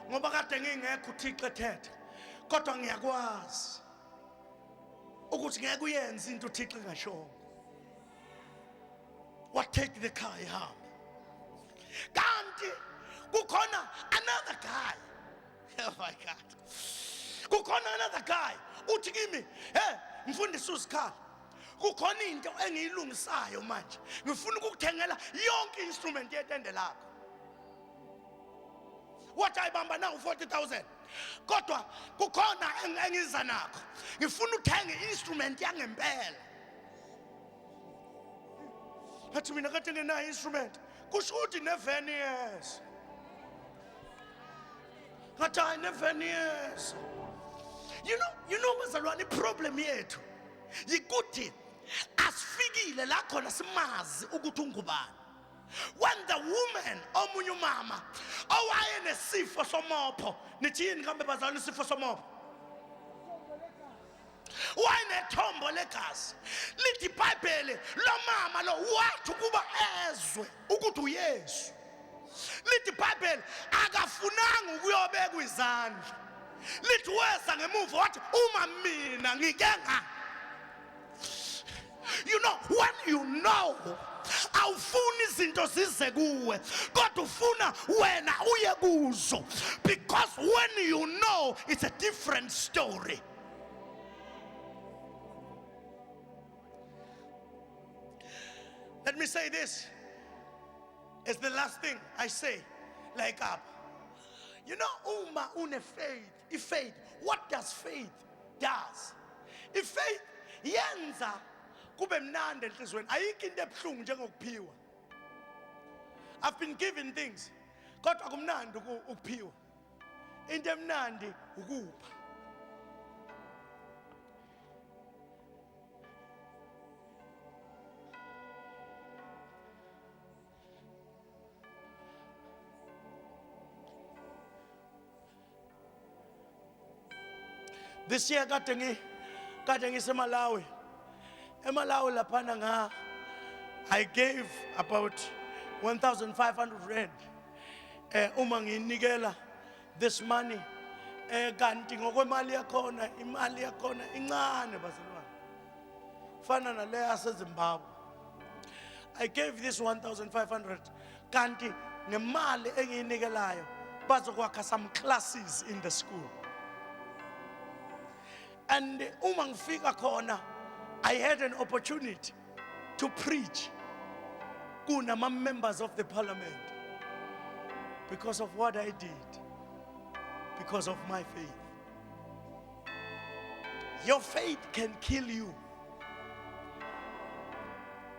ngoba kade ngingekho uThixo ethethe kodwa ngiyakwazi ukuthi ngeke uyenze into uThixo engashongo. What take the car ihamba. Kanti kukhona another guy. Oh my God. Kukhona another guy uthi kimi hey mfundisi usikhala kukhona into engiyilungisayo manje ngifuna ukukuthengela yonke instrument yetende lakho. Wathi ayibamba na 40,000 kodwa kukhona engiza nakho ngifuna uthenge instrument yangempela. Ngathi mina kade ngenayo instrument kusho ukuthi neveni yes. Ngathi hayi neveni yes. You know bazalwane problem yethu yikuthi asifikile la khona simazi ukuthi ungubani. When the woman omunye umama owayenesifo somopho nithi yini kambe bazalwane isifo somopho wayinethombo legazi lithi iBhayibheli lo mama lo wathi kuba ezwe ukuthi uYesu lithi iBhayibheli akafunanga ukuyobeka izandla lithi weza ngemuva wathi uma mina ngike you know when you know awufuni izinto zize kuwe kodwa ufuna wena uye kuzo because when you know it's a different story. Let me say this as the last thing I say like up. You know uma une faith, what does faith does? If faith yenza kube mnandi enhlizweni ayikho into ebhlungu njengokuphiwa. I've been given things kodwa kumnandi ukuphiwa. Into emnandi ukupha. This year kade ngiseMalawi. eMalawi laphana I gave about 1,500 rand. Uma nginikela this money kanti ngokwemali yakhona imali yakhona incane bazalwane. Fana nale yaseZimbabwe. I gave this 1,500 kanti nemali engiyinikelayo bazokwakha some classes in the school. And uma ngifika khona I had an opportunity to preach kunama members of the parliament because of what I did, because of my faith. Your faith can kill you,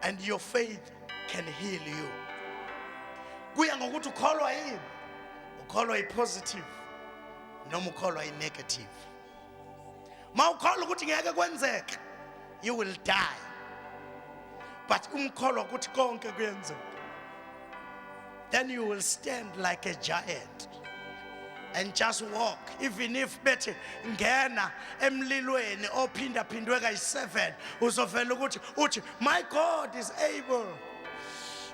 and your faith can heal you. Kuya ngokuthi ukholwa yini, ukholwa i-positive noma ukholwa i-negative. Ma ukholwa ukuthi ngeke kwenzeke, you will die. But umkholwa ukuthi konke kuyenzeka, then you will stand like a giant and just walk. Even if bethi ngena emlilweni ophinda phindwe kayi7, uzovela uthi my God is able.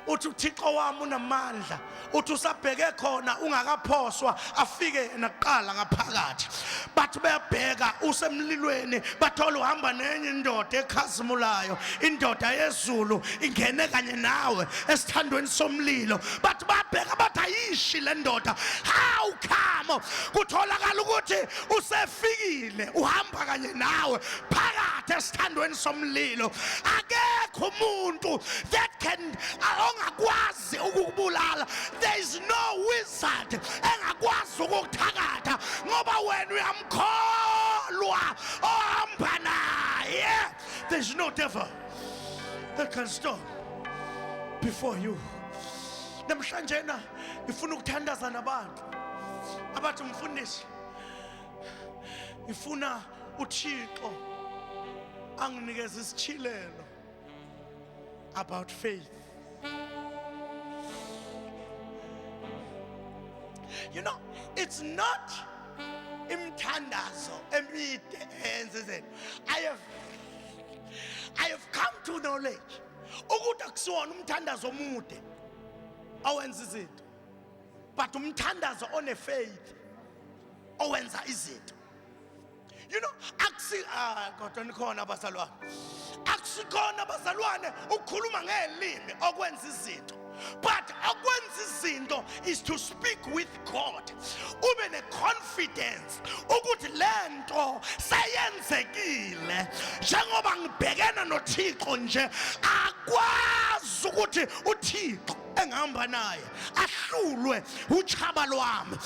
Uthi uThixo wami unamandla. Uthi usabheke khona ungakaphoswa afike naqala ngaphakathi. Bathi bayabheka usemlilweni bathola uhamba nenye indoda ekhazimulayo, indoda yezulu ingene kanye nawe esithandweni somlilo. Bathi babheka bathi ayishi le ndoda. How come kutholakala ukuthi usefikile uhamba kanye nawe phakathi esithandweni somlilo? Akekho umuntu that can engakwazi ukukubulala. There is no wizard engakwazi ukukuthakatha ngoba wena uyamkholwa ohamba naye. There is no devil that can stop before you. Namhlanje na ngifuna ukuthandaza nabantu abathi mfundisi, ngifuna uThixo anginikeze isichilelo about faith. You know, it's not imthandazo emide enze. I have come to knowledge ukuthi akusiwona umthandazo omude owenza izinto, but umthandazo one faith owenza izinto. You know, kodwa nikhona abazalwane, akusikhona abazalwane ukukhuluma ngelimi okwenza izinto. But okwenza izinto is to speak with God. Ube ne confidence ukuthi lento sayenzekile njengoba ngibhekena noThixo nje, akwazi ukuthi uThixo engihamba naye ahlulwe uchaba lwami.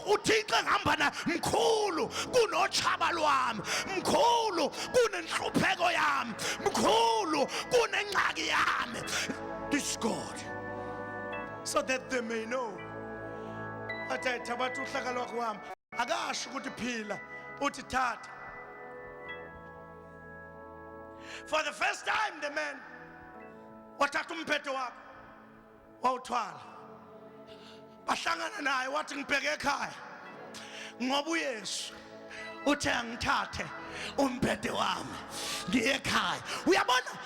uThixo engihamba naye mkhulu kunochaba lwami, mkhulu kunenhlupheko yami, mkhulu kunengxaki yami. This God, so that they may know. Athetha bathi uhlaka lwakho wami akasho ukuthi phila, uthi thatha. For the first time the man wathatha umphetho wakhe wawuthwala, bahlangana naye wathi ngibheke ekhaya ngoba uYesu uthe angithathe umphetho wami ngiye ekhaya. Uyabona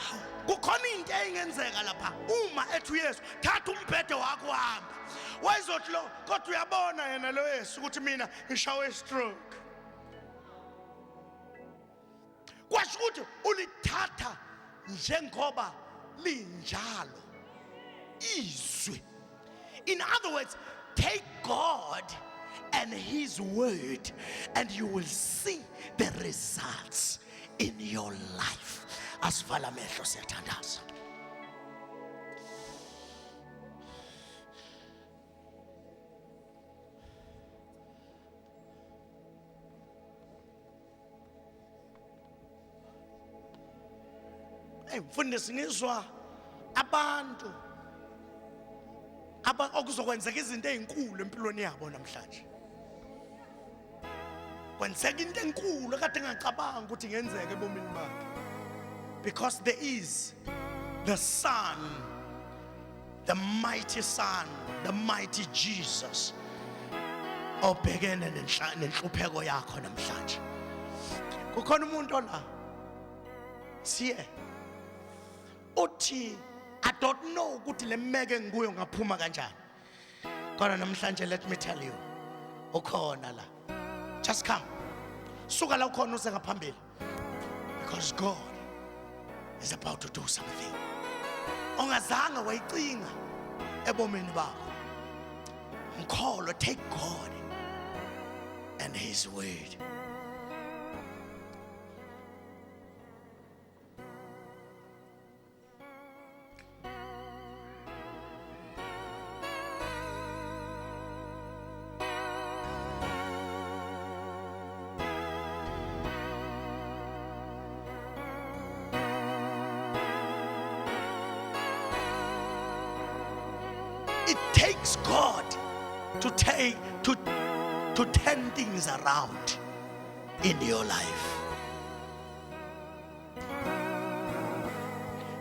kukhona into engenzeka lapha uma ethi uYesu thatha umphetho wakho wami. Wayizothi lo kodwa uyabona yena lo Yesu ukuthi mina ngishawe stroke. Kwasho ukuthi ulithatha njengoba linjalo izwi. In other words, take God and His word and you will see the results in your life. Asivala amehlo siyathandaza. Mfundisi ngizwa abantu okuzokwenzeka izinto ezinkulu empilweni yabo namhlanje. Kwenzeka into enkulu kade ngicabanga ukuthi ngenzeke ebomini bakhe. Because there is the Son, the mighty Son, the mighty Jesus obhekene nenhlupheko yakho namhlanje. Kukhona umuntu la. Siye. Uthi I don't know ukuthi le mmeke ngikuyo ngaphuma kanjani. Kodwa namhlanje let me tell you. Ukhona la. Just come. Suka la ukhona uze ngaphambili. Because God is about to do something. Ongazange wayicinga ebomini bakho. Mkholo, take God and his word. It takes God to turn things around in your life.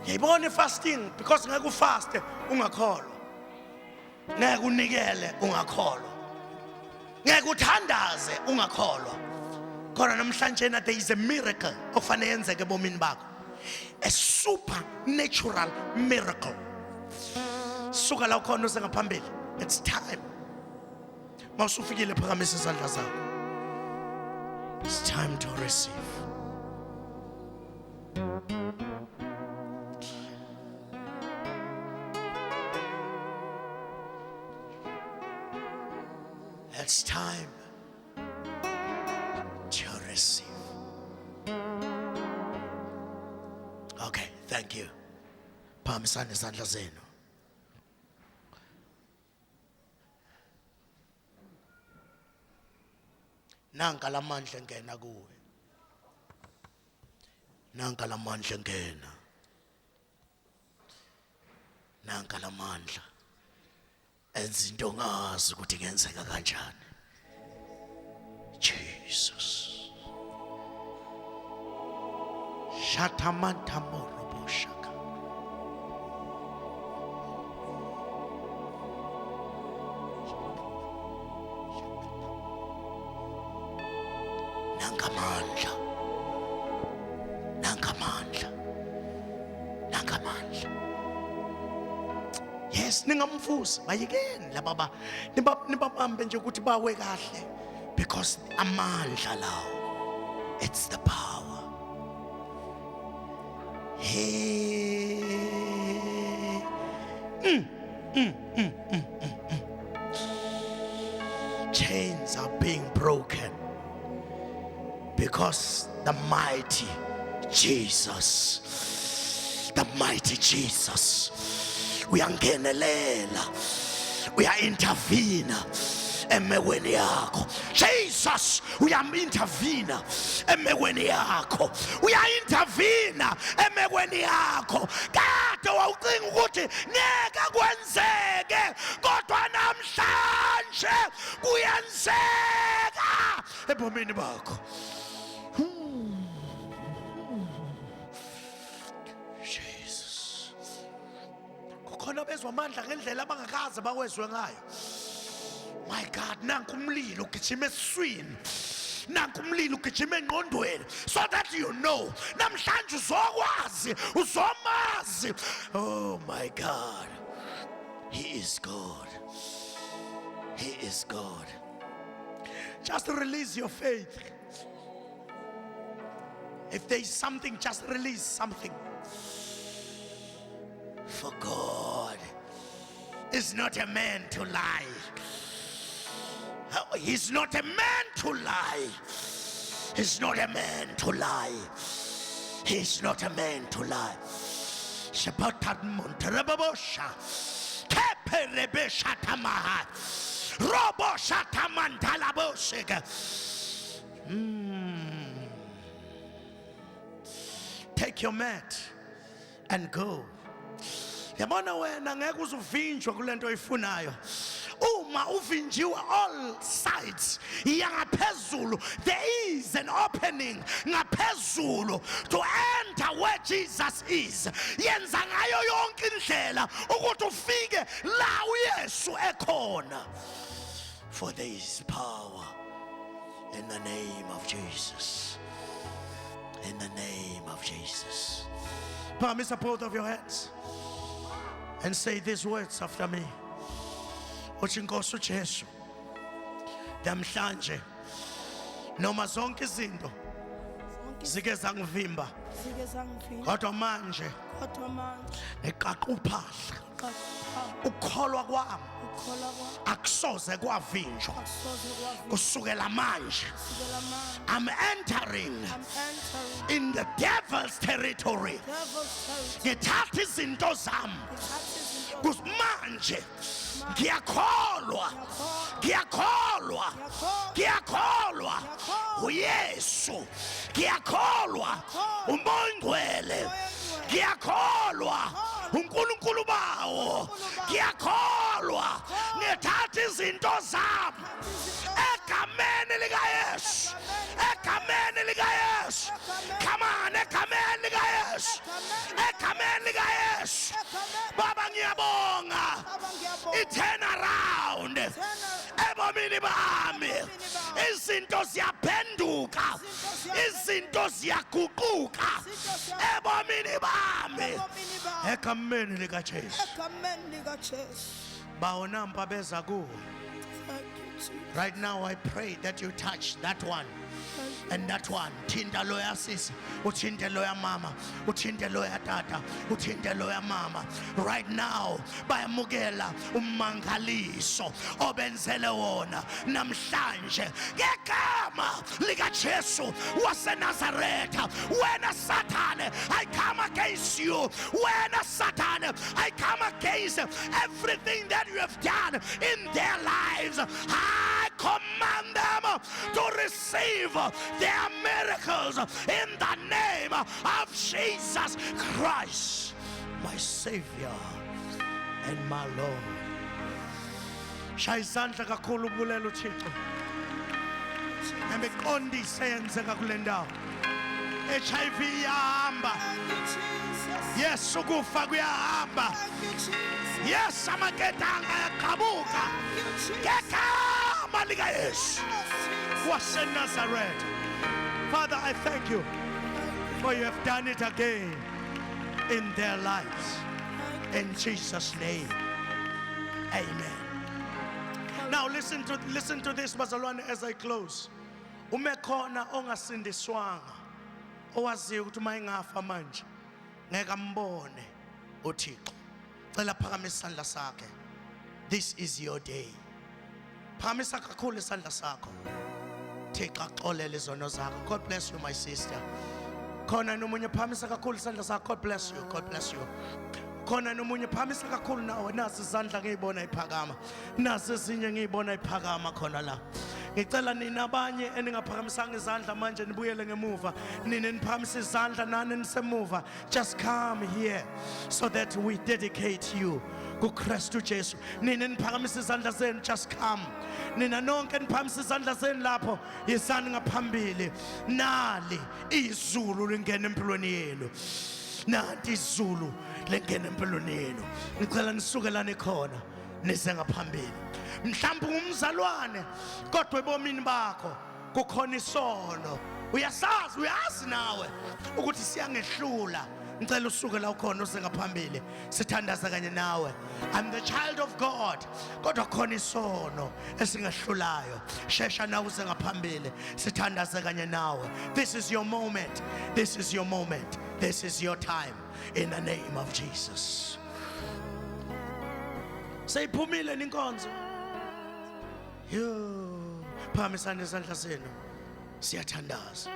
Yayibona fasting because ngeke ufaste ungakholwa. Ngeke unikele ungakholwa. Ngeke uthandaze ungakholwa. Kodwa namhlanje na there is a miracle okufanele yenzeke ebomini bakho. A supernatural miracle. Suka la ukhona uze ngaphambili. It's time. Mawusufikile phakamisa izandla zakho. It's time to receive. It's time to receive. Okay, thank you. Phakamisani izandla zenu. Nanka lamandla ngena kuwe. Nanka lamandla ngena. Nanka lamandla. Enza into ongazi ukuthi kuyenzeka kanjani. Jesus. Shatamanta moroboshaka. Nangamandla. Nangamandla. Nangamandla. Yes, ningamfuzi bayikeni lababa nibabambe nje ukuthi bawe kahle because amandla lawo, it's the power. Hey. Chains are being broken because the mighty Jesus, uyangenelela, uya-intervene emekweni yakho. Jesus uya-intervene emekweni yakho, uya-intervene emekweni yakho. Kade wawucinga ukuthi ngeke kwenzeke, kodwa namhlanje kuyenzeka ebomini bakho. Khona bezwa amandla ngendlela abangakaze bakwezwe ngayo. My God, nanku umlilo ugijima esiswini. Nanku umlilo ugijima engqondweni, so that you know namhlanje uzokwazi, uzomazi. Oh my God. He is God. He is God. Just release your faith. If there is something, just release something. For God is not a man to lie. He's not a man to lie. He's not a man to lie. He's not a man to lie. Shabatat Monterabosha. Keperebesha Tamaha. Robo Shatamantalabosega. Take your mat and go. Yabona wena ngeke uzuvinjwa kulento oyifunayo. Uma uvinjiwe all sides yangaphezulu, there is an opening ngaphezulu to enter where Jesus is. Yenza ngayo yonke indlela ukuthi ufike la uYesu ekhona. For there is power in the name of Jesus. In the name of Jesus. Phakamisa both of your hands and say these words after me. Uthi Nkosi uJesu, namhlanje noma zonke izinto zike zangivimba, Zike zangifika kodwa manje kodwa manje ngiqaqa uphahla. qaqapha Ukukholwa kwami ukholwa kwami akusoze kwavinjwa. akusoze kwavika Kusukela manje kusukela manje. I'm entering I'm entering in the devil's territory. devil's territory. Ngithatha izinto zami Ngithatha izinto manje. Ngiyakholwa. Ngiyakholwa. Ngiyakholwa. uYesu. Ngiyakholwa uMoya Ngcwele. Ngiyakholwa uNkulunkulu bawo. Ngiyakholwa ngithatha izinto zami egameni likaYesu. Egameni likaYesu. Come on, egameni likaYesu. Egameni likaYesu. Baba ngiyabonga. I-turn around ebomini bami. Izinto ziyaphenduka. Izinto ziyaguquka ebomini bami. Egameni likaJesu. egameni likaJesu. Bawonampa beza kuwe. Thank you, Jesus. Right now I pray that you touch that one and that one. Thinta loya sisi, uthinte loya mama, uthinte loya tata, uthinte loya mama. Right now bayamukela umangaliso obenzele wona namhlanje ngegama likaJesu waseNazaretha. Wena Satan, I come against you. Wena Satan, I come against everything that you have done in their lives. I command them to receive their miracles in the name of Jesus Christ, my Savior and my Lord. Shaya izandla kakhulu ubulela uThixo. Nemiqondise yenzeka kule ndawo. HIV iyahamba. Thank you, Jesus. Yes, ukufa kuyahamba. Thank you, Jesus. Yes, amaketanga ayaqhabuka. Thank you, Jesus. Ngegama likaYesu waseNazaretha. Father, I thank you for you have done it again in their lives. In Jesus' name, amen. Now listen to this, bazalwane, as I close. Umekhona ongasindiswanga owaziyo ukuthi uma engafa manje ngeke ambone uThixo. Cela phakamisa isandla sakhe. This is your day. Phakamisa kakhulu isandla sakho. Thixo axolele izono zakho. God bless you, my sister. Khona nomunye phakamisa kakhulu isandla sakho. God bless you. God bless you. Khona nomunye phakamisa kakhulu nawe. Nazi izandla ngiyibona iphakama. Nazi ezinye ngiyibona iphakama khona la. Ngicela nina abanye eningaphakamisanga izandla manje nibuyele ngemuva. Nina niphakamisa izandla nani nisemuva. Just come here so that we dedicate you kuKristu Jesu. Nina niphakamisa izandla zenu, just come. Nina nonke niphakamisa izandla zenu lapho yisani ngaphambili. Nali izulu lingena empilweni yenu. Nanti izulu lingena empilweni yenu. Ngicela nisukelane khona nize ngaphambili. Mhlawumbe umzalwane kodwa ebomini bakho kukhona isono. Uyazi nawe ukuthi siyangehlula. Ngicela usuke la ukhona uze ngaphambili sithandaza kanye nawe. I'm the child of God kodwa khona isono esingehlulayo. Shesha nawe uze ngaphambili sithandaza kanye nawe. This is your moment. This is your moment. This is your time in the name of Jesus. Seyiphumile ninkonzo. Yo, phakamisani izandla zenu. Siyathandaza.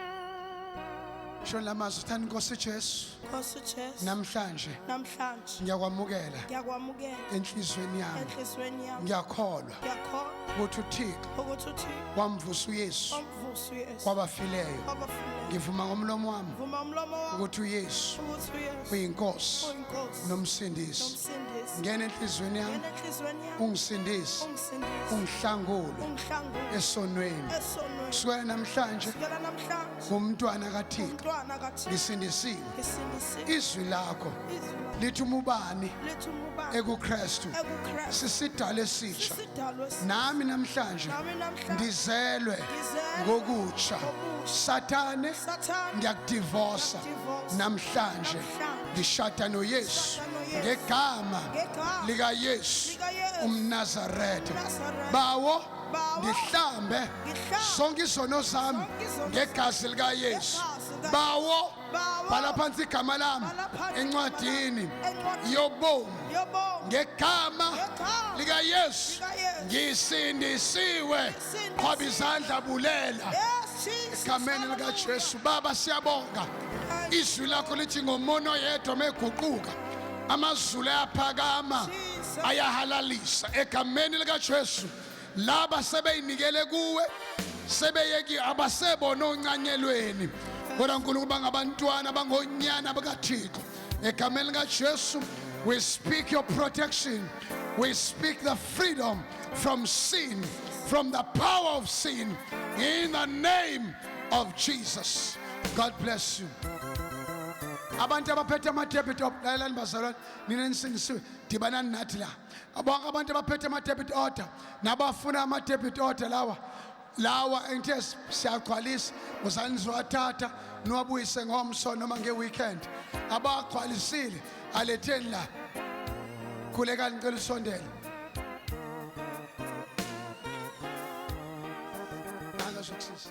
Sho lamazwi thani Nkosi Jesu Nkosi Jesu. namhlanje Namhlanje ngiyakwamukela ngiyakwamukela enhlizweni yami. enhlizweni yami. Ngiyakholwa Ngiyakholwa ukuthi uThixo ukuthi uThixo wamvusa uYesu wamvusa uYesu kwabafileyo. kwabafileyo. Ngivuma ngomlomo wami Vuma umlomo wami ukuthi uYesu ukuthi uYesu uyinkosi uyinkosi nomsindisi nomsindisi Yes. ngena enhlizweni yami Ngena enhlizweni yami. ungisindise Ungisindise. ungihlangule Ungihlangule. esonweni Esonweni. kusukela namhlanje Kusukela namhlanje. ngumntwana kaThixo Umntwana kaThixo. ngisindisiwe Ngisindisiwe. izwi lakho Izwi lakho lithi ubani lithi umubani. ekuKristu EkuKristu. sisidalwa esitsha Isidalwa esitsha. nami namhlanje Nami namhlanje. ndizelwe Ngizelwe ngokutsha ngokutsha. sathane Sathane. ngiyakudivosa Ngiyakudivosa. namhlanje Namhlanje. ngishada noYesu Ngishada noYesu. ngegama Ngegama likaYesu likaYesu. umNazaretha Nazaretha. bawo Bawo. ngihlambe Ngihlambe. zonke izono zami Zonke izono ngegazi likaYesu Ngegazi lika- bawo Bawo. bhala phansi igama lami Bhala phansi encwadini igama lami. Encwadini. yobomi Yobonga. ngegama Ngegama likaYesu likaYesu. ngisindisiwe Ngisindisiwe. qhwaba izandla bulela Yes, Jesus. egameni likaJesu baba siyabonga izwi lakho lithi ngomono yedwa meguquka amazulu ayaphakama Jesus. ayahalalisa egameni likaJesu laba sebeyinikele kuwe sebeyeki abasebona oncanyelweni kodwa uNkulunkulu bangabantwana bangonyana bakaThixo egameni likaJesu we speak your protection we speak the freedom from sin from the power of sin in the name of Jesus. God bless you. Abantu abaphethe ama-debit order lalelani bazalwane nina nisindisiwe dibanani nathi la bonke abantu abaphethe ama-debit order nabafuna ama-debit order lawa engithe siyagcwalisa uzani nizowathatha niwabuyise ngomso noma nge-weekend abagcwalisile aletheni la khulekani ngicela usondele nanga sokusisa